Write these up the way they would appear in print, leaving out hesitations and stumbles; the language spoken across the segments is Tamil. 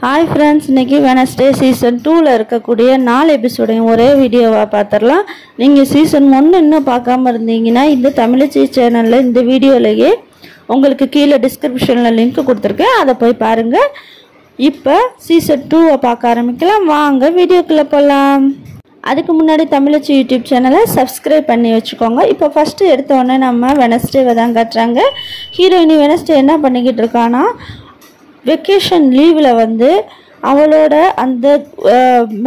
हाय फ्रेंड्स इनकी वेडनेसडे सीजन 2 ல இருக்கக்கூடிய 4 எபிசோடையும் ஒரே வீடியோவா பாத்தறலாம். நீங்க சீசன் 1 இன்னும் பார்க்காம இருந்தீங்கன்னா இந்த தமிழச்சி சேனல்ல இந்த வீடியோலயே உங்களுக்கு கீழ டிஸ்கிரிப்ஷன்ல லிங்க் கொடுத்திருக்கேன். அத போய் பாருங்க. இப்போ சீசன் 2 பார்க்க ஆரம்பிக்கலாம். வாங்க வீடியோக்குள்ள போலாம். அதுக்கு முன்னாடி தமிழச்சி யூடியூப் சேனலை சப்ஸ்கிரைப் பண்ணி வச்சுக்கோங்க. இப்போ ஃபர்ஸ்ட் எடுத்த உடனே நம்ம வெட்னஸ்டேவை தான் காட்டுறாங்க. ஹீரோயினி வெட்னஸ்டே என்ன பண்ணிக்கிட்டு இருக்கானா வெக்கேஷன் லீவில் வந்து அவளோட அந்த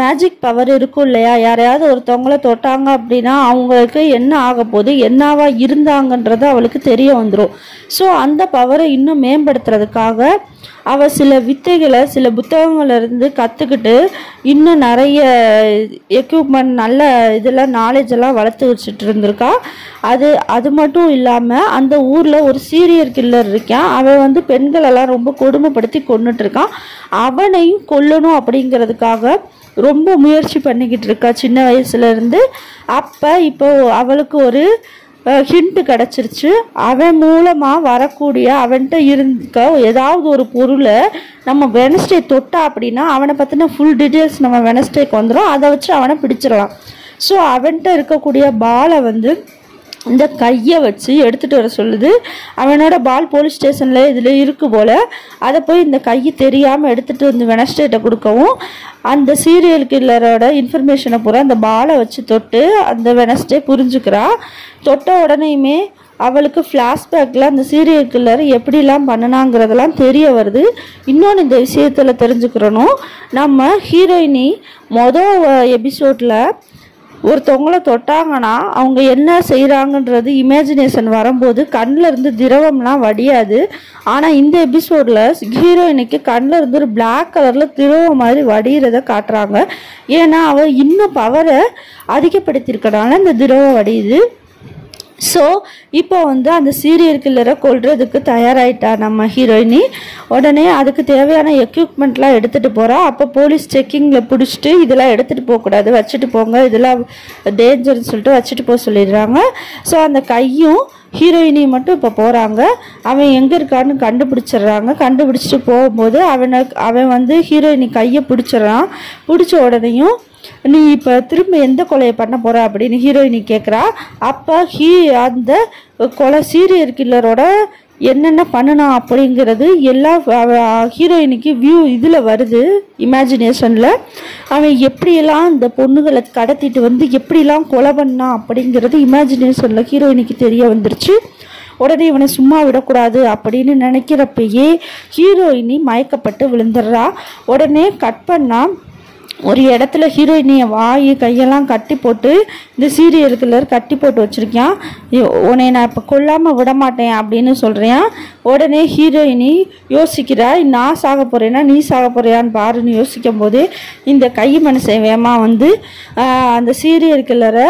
மேஜிக் பவர் இருக்கும் இல்லையா, யாரையாவது ஒருத்தவங்கள தொட்டாங்க அப்படின்னா அவங்களுக்கு என்ன ஆக போகுது, என்னவா இருந்தாங்கன்றது அவளுக்கு தெரிய வந்துடும். ஸோ அந்த பவரை இன்னும் மேம்படுத்துறதுக்காக அவள் சில வித்தைகளை சில புத்தகங்கள்லேருந்து கற்றுக்கிட்டு இன்னும் நிறைய எக்யூப்மெண்ட் நல்ல இதெல்லாம் நாலேஜெல்லாம் வளர்த்து வச்சுட்டு இருந்திருக்கா. அது மட்டும் இல்லாமல் அந்த ஊரில் ஒரு சீரியல் கில்லர் இருக்கான். அவன் வந்து பெண்களெல்லாம் ரொம்ப கொடுமைப்படுத்தி கொண்டுட்ருக்கான். அவனையும் கொல்லணும் அப்படிங்கிறதுக்காக ரொம்ப முயற்சி பண்ணிக்கிட்டு இருக்கா சின்ன வயசுலேருந்து. அப்போ இப்போ அவளுக்கு ஒரு ஹிண்ட் கிடச்சிருச்சு. அவன் மூலமாக வரக்கூடிய அவன்கிட்ட இருக்க ஏதாவது ஒரு பொருளை நம்ம வெட்னஸ்டே தொட்டா அப்படின்னா அவனை பற்றின ஃபுல் டீட்டெயில்ஸ் நம்ம வெட்னஸ்டேக்கு வந்துடும். அதை வச்சு அவனை பிடிச்சிடலாம். ஸோ அவன்கிட்ட இருக்கக்கூடிய பாலை வந்து இந்த கையை வச்சு எடுத்துகிட்டு வர சொல்லுது. அவனோட பால் போலீஸ் ஸ்டேஷனில் இதில் இருக்கு போல். அதை போய் இந்த கையை தெரியாமல் எடுத்துகிட்டு வந்து வெட்னஸ்டேட்ட கொடுக்கவும் அந்த சீரியல் கில்லரோட இன்ஃபர்மேஷனை பூரா அந்த பாலை வச்சு தொட்டு அந்த வெட்னஸ்டே புரிஞ்சுக்கிறா. தொட்ட உடனேயுமே அவளுக்கு ஃப்ளாஷ்பேக்கில் அந்த சீரியல் கில்லர் எப்படிலாம் பண்ணினாங்கிறதெல்லாம் தெரிய வருது. இன்னொன்று இந்த விஷயத்தில் தெரிஞ்சுக்கிறணும், நம்ம ஹீரோயினி மொதல் எபிசோடில் ஒருத்தவங்கள தொட்டாங்கன்னா அவங்க என்ன செய்கிறாங்கன்றது இமேஜினேஷன் வரும்போது கண்ணில் இருந்து திரவம்லாம் வடியாது. ஆனால் இந்த எபிசோடில் ஹீரோயினுக்கு கண்ணில் இருந்து ஒரு பிளாக் கலரில் திரவம் மாதிரி வடிகிறத காட்டுறாங்க. ஏன்னா அவள் இன்னும் பவரை அதிகப்படுத்தியிருக்கனால இந்த திரவம் வடியுது. ஸோ இப்போ வந்து அந்த சீரியல் கில்லரை கொல்றதுக்கு தயாராகிட்டா நம்ம ஹீரோயினி. உடனே அதுக்கு தேவையான எக்யூப்மெண்ட்லாம் எடுத்துகிட்டு போகிறா. அப்போ போலீஸ் செக்கிங்கில் பிடிச்சிட்டு இதெல்லாம் எடுத்துகிட்டு போகக்கூடாது, வச்சுட்டு போங்க, இதெல்லாம் டேஞ்சர்னு சொல்லிட்டு வச்சுட்டு போக சொல்லிடுறாங்க. ஸோ அந்த கையும் ஹீரோயினி மட்டும் இப்போ போகிறாங்க. அவன் எங்கே இருக்கான்னு கண்டுபிடிச்சிடுறாங்க. கண்டுபிடிச்சிட்டு போகும்போது அவன் வந்து ஹீரோயினி கையை பிடிச்சிடறான். பிடிச்ச உடனேயும் நீ இப்போ திரும்ப எந்த கொலையை பண்ண போகிற அப்படின்னு ஹீரோயினி கேட்குறா. அப்போ அந்த கொலை சீரியல் கில்லரோட என்னென்ன பண்ணனா அப்படிங்கிறது எல்லாம் ஹீரோயினிக்கு இதில் வருது இமேஜினேஷனில். அவன் எப்படியெல்லாம் இந்த பொண்ணுகளை கடத்திட்டு வந்து எப்படிலாம் கொலை பண்ணான் அப்படிங்கிறது இமேஜினேஷனில் ஹீரோயினிக்கு தெரிய வந்துருச்சு. உடனே இவனை சும்மா விடக்கூடாது அப்படின்னு நினைக்கிறப்பயே ஹீரோயினி மயக்கப்பட்டு விழுந்துடுறா. உடனே கட் பண்ணால் ஒரு இடத்துல ஹீரோயினியை வாய் கையெல்லாம் கட்டி போட்டு இந்த சீரியல் கில்லர் கட்டி போட்டு வச்சுருக்கான். உன்னை நான் இப்போ கொல்லாமல் விடமாட்டேன் அப்படின்னு சொல்கிறேன். உடனே ஹீரோயினி யோசிக்கிறா, நான் சாக போகிறேன்னா நீ சாக போகிறியான்னு பாருன்னு யோசிக்கும் போது இந்த கை மனுஷன் வேமா வந்து அந்த சீரியல் கில்லரை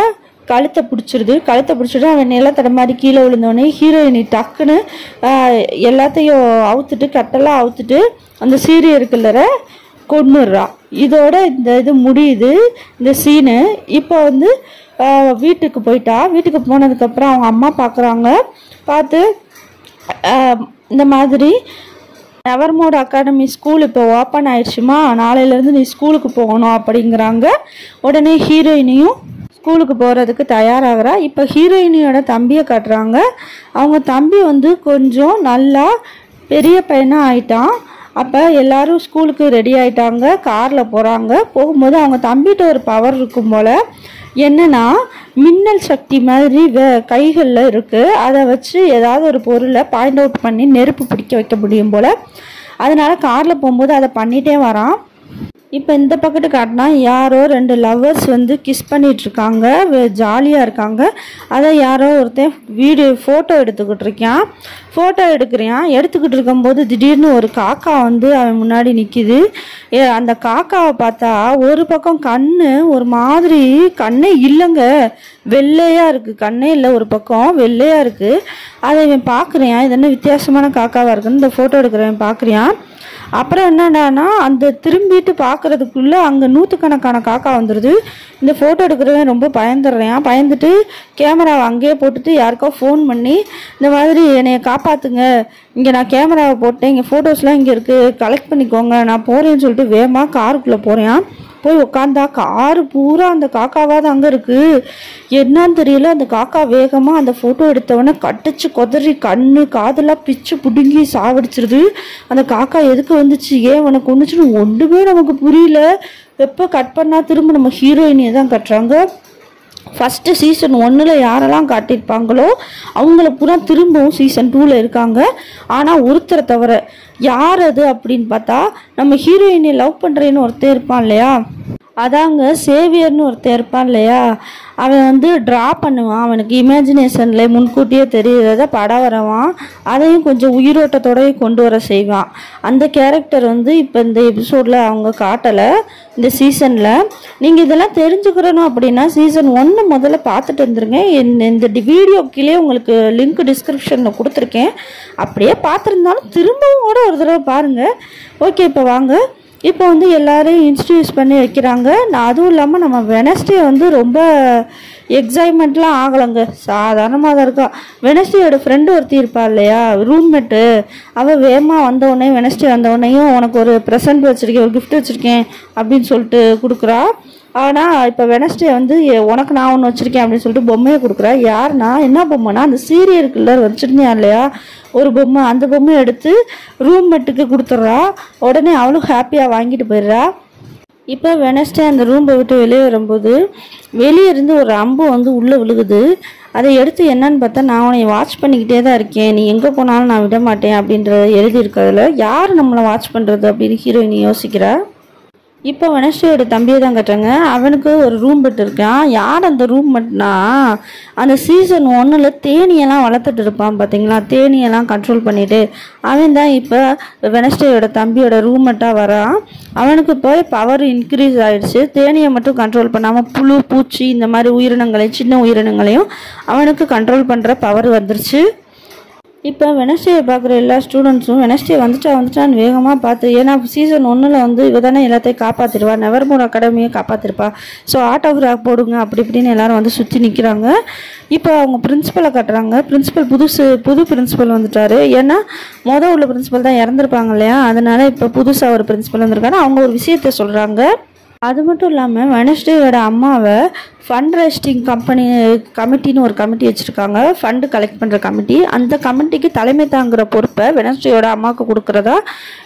கழுத்தை பிடிச்சிட்டு அவன் நிலத்தட மாதிரி கீழே விழுந்தோடனே ஹீரோயினி டக்குன்னு எல்லாத்தையும் அவுத்துட்டு கட்டெல்லாம் அவுத்துட்டு அந்த சீரியல் கில்லரை கொன்னுடுறா. இதோட இந்த இது முடியுது இந்த சீனு. இப்போ வந்து வீட்டுக்கு போயிட்டா. வீட்டுக்கு போனதுக்கப்புறம் அவங்க அம்மா பார்க்குறாங்க. பார்த்து இந்த மாதிரி நெவர்மோட் அகாடமி ஸ்கூல் இப்போ ஓப்பன் ஆயிடுச்சுமா, நாளையிலேருந்து நீ ஸ்கூலுக்கு போகணும் அப்படிங்கிறாங்க. உடனே ஹீரோயினியும் ஸ்கூலுக்கு போகிறதுக்கு தயாராகிறா. இப்போ ஹீரோயினியோட தம்பியை காட்டுறாங்க. அவங்க தம்பி வந்து கொஞ்சம் நல்லா பெரிய பையனாக ஆயிட்டான். அப்போ எல்லோரும் ஸ்கூலுக்கு ரெடி ஆகிட்டாங்க. காரில் போகிறாங்க. போகும்போது அவங்க தம்பிகிட்ட ஒரு பவர் இருக்கும் போல். என்னென்னா மின்னல் சக்தி மாதிரி கைகளில் இருக்குது. அதை வச்சு ஏதாவது ஒரு பொருளை பாயிண்ட் அவுட் பண்ணி நெருப்பு பிடிக்க வைக்க முடியும் போல். அதனால் காரில் போகும்போது அதை பண்ணிகிட்டே வரான். இப்போ இந்த பக்கத்து காட்டினா யாரோ 2 லவ்வர்ஸ் வந்து கிஸ் பண்ணிகிட்ருக்காங்க, ஜாலியாக இருக்காங்க. அதை யாரோ ஒருத்தன் ஃபோட்டோ எடுத்துக்கிட்டு இருக்கான். ஃபோட்டோ எடுத்துக்கிட்டு இருக்கும்போது திடீர்னு ஒரு காக்கா வந்து அவன் முன்னாடி நிற்கிது. அந்த காக்காவை பார்த்தா ஒரு பக்கம் கண்ணு ஒரு மாதிரி கண்ணே இல்லைங்க, வெள்ளையாக இருக்குது. கண்ணே இல்லை, ஒரு பக்கம் வெள்ளையாக இருக்குது. அதை இவன் பார்க்குறான். இது என்ன வித்தியாசமான காக்காவாக இருக்குன்னு இந்த ஃபோட்டோ எடுக்கிறவன் பார்க்குறான். அப்புறம் என்னடானா அந்த திரும்பிட்டு பார்க்குறதுக்குள்ளே அங்கே நூற்றுக்கணக்கான காக்கா வந்துடுது. இந்த ஃபோட்டோ எடுக்கிறவன் ரொம்ப பயந்துடுறேன். பயந்துட்டு கேமராவை அங்கேயே போட்டுட்டு யாருக்கோ ஃபோன் பண்ணி இந்த மாதிரி என்னைய காப்பாற்றுங்க, இங்கே நான் கேமராவை போட்டேன், இங்கே ஃபோட்டோஸ்லாம் இங்கே இருக்குது, கலெக்ட் பண்ணிக்கோங்க, நான் போகிறேன்னு சொல்லிட்டு வேகமாக காருக்குள்ளே போகிறேன். போய் உட்காந்தா காரு பூரா அந்த காக்காவாக தான் அங்கே இருக்குது. என்னன்னு தெரியல, அந்த காக்கா வேகமாக அந்த ஃபோட்டோ எடுத்தவொடனே கட்டிச்சு கொதறி கண்ணு காதெல்லாம் பிச்சு பிடுங்கி சாவடிச்சிருது. அந்த காக்கா எதுக்கு வந்துச்சு, ஏன் உனக்கு ஒன்றுச்சுன்னு ஒன்றுமே நமக்கு புரியல. எப்போ கட் பண்ணால் திரும்ப நம்ம ஹீரோயினியை தான் கட்டுறாங்க. ஃபஸ்ட்டு சீசன் 1 யாரெல்லாம் காட்டியிருப்பாங்களோ அவங்கள பூரா திரும்பவும் சீசன் 2 இருக்காங்க. ஆனால் ஒருத்தரை தவிர. யார் அது அப்படின்னு பார்த்தா நம்ம ஹீரோயினை லவ் பண்ணுறேன்னு ஒருத்தர் இருப்பான் இல்லையா, அதாங்க சேவியர்னு ஒருத்தர் இருப்பான் இல்லையா, அவன் வந்து ட்ரா பண்ணுவான். அவனுக்கு இமேஜினேஷனில் முன்கூட்டியே தெரிகிறத படம் வரவான், அதையும் கொஞ்சம் உயிரோட்டத்தோடய கொண்டு வர செய்வான். அந்த கேரக்டர் வந்து இப்போ இந்த எபிசோடில் அவங்க காட்டலை, இந்த சீசனில். நீங்கள் இதெல்லாம் தெரிஞ்சுக்கிறணும் அப்படின்னா சீசன் 1 முதல்ல பார்த்துட்டு வந்துருங்க. இந்த வீடியோ கீழே உங்களுக்கு லிங்க் டிஸ்கிரிப்ஷனில் கொடுத்துருக்கேன். அப்படியே பார்த்துருந்தாலும் திரும்பவும் கூட ஒரு தடவை பாருங்கள். ஓகே, இப்போ வாங்க. இப்போ வந்து எல்லாரையும் இன்ட்ரடியூஸ் பண்ணி வைக்கிறாங்க. அதுவும் இல்லாமல் நம்ம வெனஸ்டே வந்து ரொம்ப எக்ஸைட்மெண்ட்லாம் ஆகலைங்க, சாதாரணமாக தான் இருக்கா. வெனஸ்டேயோட ஃப்ரெண்டு ஒருத்தி இருப்பா இல்லையா, ரூம்மேட்டு, அவள் வேகமாக வந்தவுடனே வெனஸ்டே வந்தவுடனேயும் உனக்கு ஒரு ப்ரெசன்ட் வச்சுருக்கேன், ஒரு கிஃப்ட் வச்சுருக்கேன் அப்படின்னு சொல்லிட்டு கொடுக்குறா. ஆனால் இப்போ வெனஸ்டே வந்து உனக்கு நான் ஒன்று வச்சுருக்கேன் அப்படின்னு சொல்லிட்டு பொம்மையை கொடுக்குறா. யாருன்னா என்ன பொம்மைனா அந்த சீரியல் கில்லர் வச்சுருந்தேன் இல்லையா ஒரு பொம்மை, அந்த பொம்மையை எடுத்து ரூம்மேட்டுக்கு கொடுத்துட்றா. உடனே அவளும் ஹாப்பியாக வாங்கிட்டு போயிடுறா. இப்போ வெனஸ்டே அந்த ரூம்பை விட்டு வெளியே வரும்போது வெளியே இருந்து ஒரு அம்பு வந்து உள்ளே விழுகுது. அதை எடுத்து என்னன்னு பார்த்தா, நான் உன்னை வாட்ச் பண்ணிக்கிட்டே தான் இருக்கேன், நீ எங்கே போனாலும் நான் விட மாட்டேன் அப்படின்றத எழுதியிருக்கிறதுல யார் நம்மளை வாட்ச் பண்ணுறது அப்படின்னு ஹீரோயினி யோசிக்கிறா. இப்போ வெனஸ்டேயோட தம்பியை தான் கட்டுறாங்க. அவனுக்கு ஒரு ரூம் பெட் இருக்கான். யார் அந்த ரூம் பெட்னா, அந்த சீசன் 1 தேனியெல்லாம் வளர்த்துட்டு இருப்பான் பார்த்தீங்களா, தேனியெல்லாம் கண்ட்ரோல் பண்ணிட்டு அவன் தான் இப்போ வெனஸ்டேயோட தம்பியோட ரூம்மேட்டாக வரான். அவனுக்கு இப்போ பவர் இன்க்ரீஸ் ஆகிடுச்சு. தேனியை மட்டும் கண்ட்ரோல் பண்ணாமல் புழு பூச்சி இந்த மாதிரி உயிரினங்களையும் சின்ன உயிரினங்களையும் அவனுக்கு கண்ட்ரோல் பண்ணுற பவர் வந்துருச்சு. இப்போ வெனஸ்டேயை பார்க்குற எல்லா ஸ்டூடெண்ட்ஸும் வெனஸ்டே வந்துட்டான்னு வேகமாக பார்த்து, ஏன்னா சீசன் 1 வந்து இவ தானே எல்லாத்தையும் காப்பாற்றிடுவா, நெவர்மோர் அகாடமியை காப்பாற்றிருப்பா, ஸோ ஆட்டோகிராஃப் போடுங்க அப்படி இப்படின்னு எல்லாரும் வந்து சுற்றி நிற்கிறாங்க. இப்போ அவங்க பிரின்ஸிபலை காட்டுறாங்க. பிரின்ஸிபல் புது பிரின்ஸிபல் வந்துட்டாரு. ஏன்னா உள்ள பிரின்ஸிபல் தான் இறந்துருப்பாங்க இல்லையா, அதனால இப்போ புதுசாக ஒரு பிரின்ஸிபல் வந்திருக்காங்க. அவங்க ஒரு விஷயத்த சொல்கிறாங்க. அது மட்டும் இல்லாமல் வெனஸ்டேயோட அம்மாவை ஃபண்ட் ரைஸ்டிங் கமிட்டின்னு ஒரு கமிட்டி வச்சுருக்காங்க, ஃபண்டு கலெக்ட் பண்ணுற கமிட்டி. அந்த கமிட்டிக்கு தலைமை தாங்குகிற பொறுப்பை வெனஸ்டேயோட அம்மாவுக்கு கொடுக்குறதா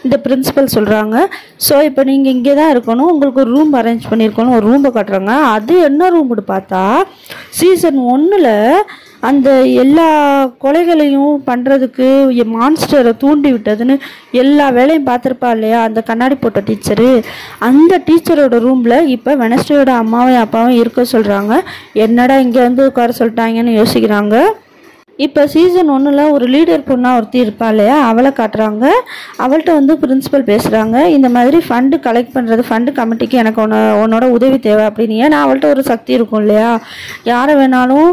இந்த பிரின்ஸிபல் சொல்கிறாங்க. ஸோ இப்போ நீங்கள் இங்கே தான் இருக்கணும், உங்களுக்கு ஒரு ரூம் அரேஞ்ச் பண்ணியிருக்கணும், ஒரு ரூம்பை காட்டுறாங்க. அது என்ன ரூம்னு பார்த்தா சீசன் 1 அந்த எல்லா கொலைகளையும் பண்ணுறதுக்கு மான்ஸ்டரை தூண்டி விட்டதுன்னு எல்லா வேலையும் பார்த்துருப்பா இல்லையா அந்த கண்ணாடி போட்ட டீச்சரு, அந்த டீச்சரோட ரூமில் இப்போ வெனஸ்டேயோட அம்மாவையும் அப்பாவும் இருக்க சொல்கிறாங்க. என்னடா இங்கே வந்து உட்கார சொல்லிட்டாங்கன்னு யோசிக்கிறாங்க. இப்போ சீசன் 1 ஒரு லீடர் பொண்ணாக ஒருத்தி இருப்பா இல்லையா, அவளை காட்டுறாங்க. அவள்கிட்ட வந்து பிரின்ஸிபல் பேசுகிறாங்க. இந்த மாதிரி ஃபண்டு கலெக்ட் பண்ணுறது, ஃபண்டு கமிட்டிக்கு எனக்கு உன்னோட உதவி தேவை அப்படின்னு. ஏன்னா அவள்கிட்ட ஒரு சக்தி இருக்கும் இல்லையா, யாரை வேணாலும்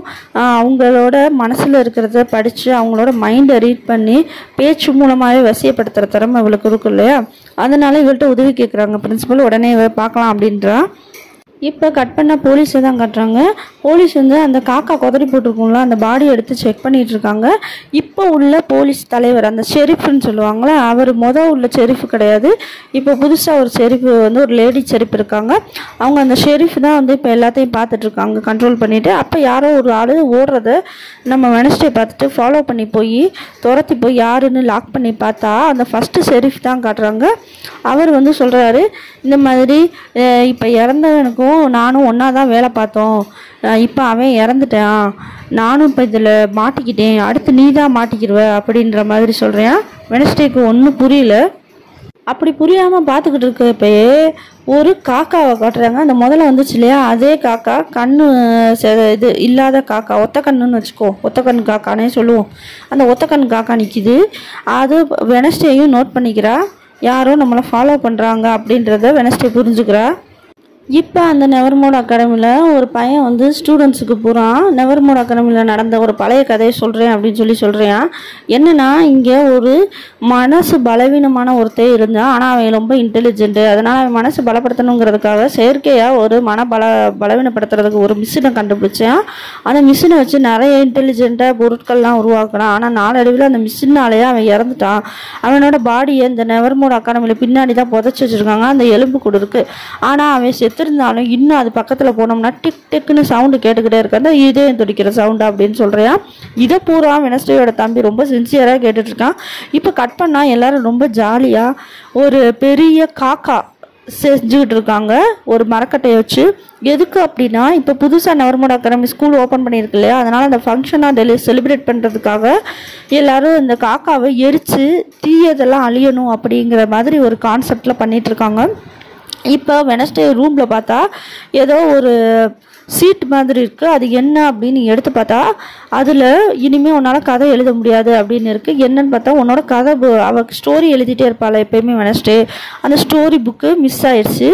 அவங்களோட மனசில் இருக்கிறத படித்து அவங்களோட மைண்டை ரீட் பண்ணி பேச்சு மூலமாகவே வசியப்படுத்துகிற திறமை அவளுக்கு இருக்கும் இல்லையா, அதனால இவள்கிட்ட உதவி கேட்குறாங்க பிரின்ஸிபல். உடனே பார்க்கலாம் அப்படின்றா. இப்போ கட் பண்ண போலீஸை தான் காட்டுறாங்க. போலீஸ் வந்து அந்த காக்கா கொதறி போட்டிருக்கோம்ல அந்த பாடி எடுத்து செக் பண்ணிகிட்டு இருக்காங்க. இப்போ உள்ள போலீஸ் தலைவர் அந்த ஷெரீஃப்னு சொல்லுவாங்களே, அவர் உள்ள ஷெரீஃப் கிடையாது, இப்போ புதுசாக ஒரு ஷெரீஃப் வந்து ஒரு லேடி ஷெரீஃப் இருக்காங்க. அவங்க அந்த ஷெரீஃப் தான் வந்து இப்போ எல்லாத்தையும் பார்த்துட்ருக்காங்க கண்ட்ரோல் பண்ணிவிட்டு. அப்போ யாரோ ஒரு ஆள் ஓடுறத நம்ம வெனஸ்டே பார்த்துட்டு ஃபாலோ பண்ணி போய் துரத்தி போய் யாருன்னு லாக் பண்ணி பார்த்தா அந்த ஃபஸ்ட்டு ஷெரீஃப் தான் காட்டுறாங்க. அவர் வந்து சொல்கிறாரு, இந்த மாதிரி இப்போ இறந்தவனுக்கும் நானும் ஒன்றா தான் வேலை பார்த்தோம், இப்போ அவன் இறந்துட்டான், நானும் இப்போ இதில் மாட்டிக்கிட்டேன், அடுத்து நீ தான் மாட்டிக்கிடுவ அப்படின்ற மாதிரி சொல்கிறேன். வெனஸ்டேக்கு ஒன்றும் புரியல. அப்படி புரியாமல் பார்த்துக்கிட்டு இருக்கப்பயே ஒரு காக்காவை காட்டுறாங்க. அந்த முதல்ல வந்துச்சு இல்லையா அதே காக்கா, கண்ணு இது இல்லாத காக்கா, ஒத்த கண்ணுன்னு வச்சுக்கோ, ஒத்த கண் காக்கானே சொல்லுவோம். அந்த ஒத்த கண் காக்கா நிற்கிது. அது வெனஸ்டேயும் நோட் பண்ணிக்கிறா, யாரோ நம்மளை ஃபாலோ பண்ணுறாங்க அப்படின்றத வெனஸ்டே புரிஞ்சுக்கிறா. இப்போ அந்த நெவர்மோட் அகாடமியில் ஒரு பையன் வந்து ஸ்டூடெண்ட்ஸுக்கு பூரான் நெவர்மோட் அகாடமியில் நடந்த ஒரு பழைய கதையை சொல்கிறேன் அப்படின்னு சொல்கிறேன். என்னென்னா, இங்கே ஒரு மனசு பலவீனமான ஒருத்தர் இருந்தான். ஆனால் அவன் ரொம்ப இன்டெலிஜென்ட்டு. அதனால் அவன் மனசு பலப்படுத்தணுங்கிறதுக்காக செயற்கையாக ஒரு பலவீனப்படுத்துறதுக்கு ஒரு மிஷினை கண்டுபிடிச்சான். அந்த மிஷினை வச்சு நிறைய இன்டெலிஜென்ட்டாக பொருட்கள்லாம் உருவாக்கினான். ஆனால் நாளடைவில் அந்த மிஷினாலேயே அவன் இறந்துட்டான். அவனோட பாடியை இந்த நெவர்மோட் அகாடமியில் பின்னாடி தான் புதைச்சி வச்சுருக்காங்க. அந்த எலும்பு கூட இருக்குது. ஆனால் அவன் இருந்தாலும் இன்னும் அது பக்கத்தில் போனோம்னா டிக் டிக்னு சவுண்டு கேட்டுக்கிட்டே இருக்கு. அந்த இதயம் துடிக்கிற சவுண்டு அப்படின்னு சொல்கிறேன். இதை பூரா வெனஸ்டேயோட தம்பி ரொம்ப சின்சியராக கேட்டுட்ருக்கான். இப்போ கட் பண்ணால் எல்லாரும் ரொம்ப ஜாலியாக ஒரு பெரிய காக்கா செஞ்சுக்கிட்டு இருக்காங்க ஒரு மரக்கட்டையை வச்சு. எதுக்கு அப்படின்னா, இப்போ புதுசாக நெவர்மோட் அகாடமி ஸ்கூல் ஓப்பன் பண்ணியிருக்கு இல்லையா, அதனால் அந்த ஃபங்க்ஷனாக செலிப்ரேட் பண்ணுறதுக்காக எல்லோரும் இந்த காக்காவை எரித்து தீயதெல்லாம் அழியணும் அப்படிங்கிற மாதிரி ஒரு கான்செப்டில் பண்ணிகிட்ருக்காங்க. இப்போ வெனஸ்டே ரூமில் பார்த்தா ஏதோ ஒரு சீட் மாதிரி இருக்குது. அது என்ன அப்படின்னு எடுத்து பார்த்தா அதில் இனிமேல் உன்னால் கதை எழுத முடியாது அப்படின்னு இருக்குது. என்னன்னு பார்த்தா, உன்னோட கதை அவள் ஸ்டோரி எழுதிட்டே இருப்பாள் எப்போயுமே வெனஸ்டே. அந்த ஸ்டோரி புக்கு மிஸ் ஆயிடுச்சு.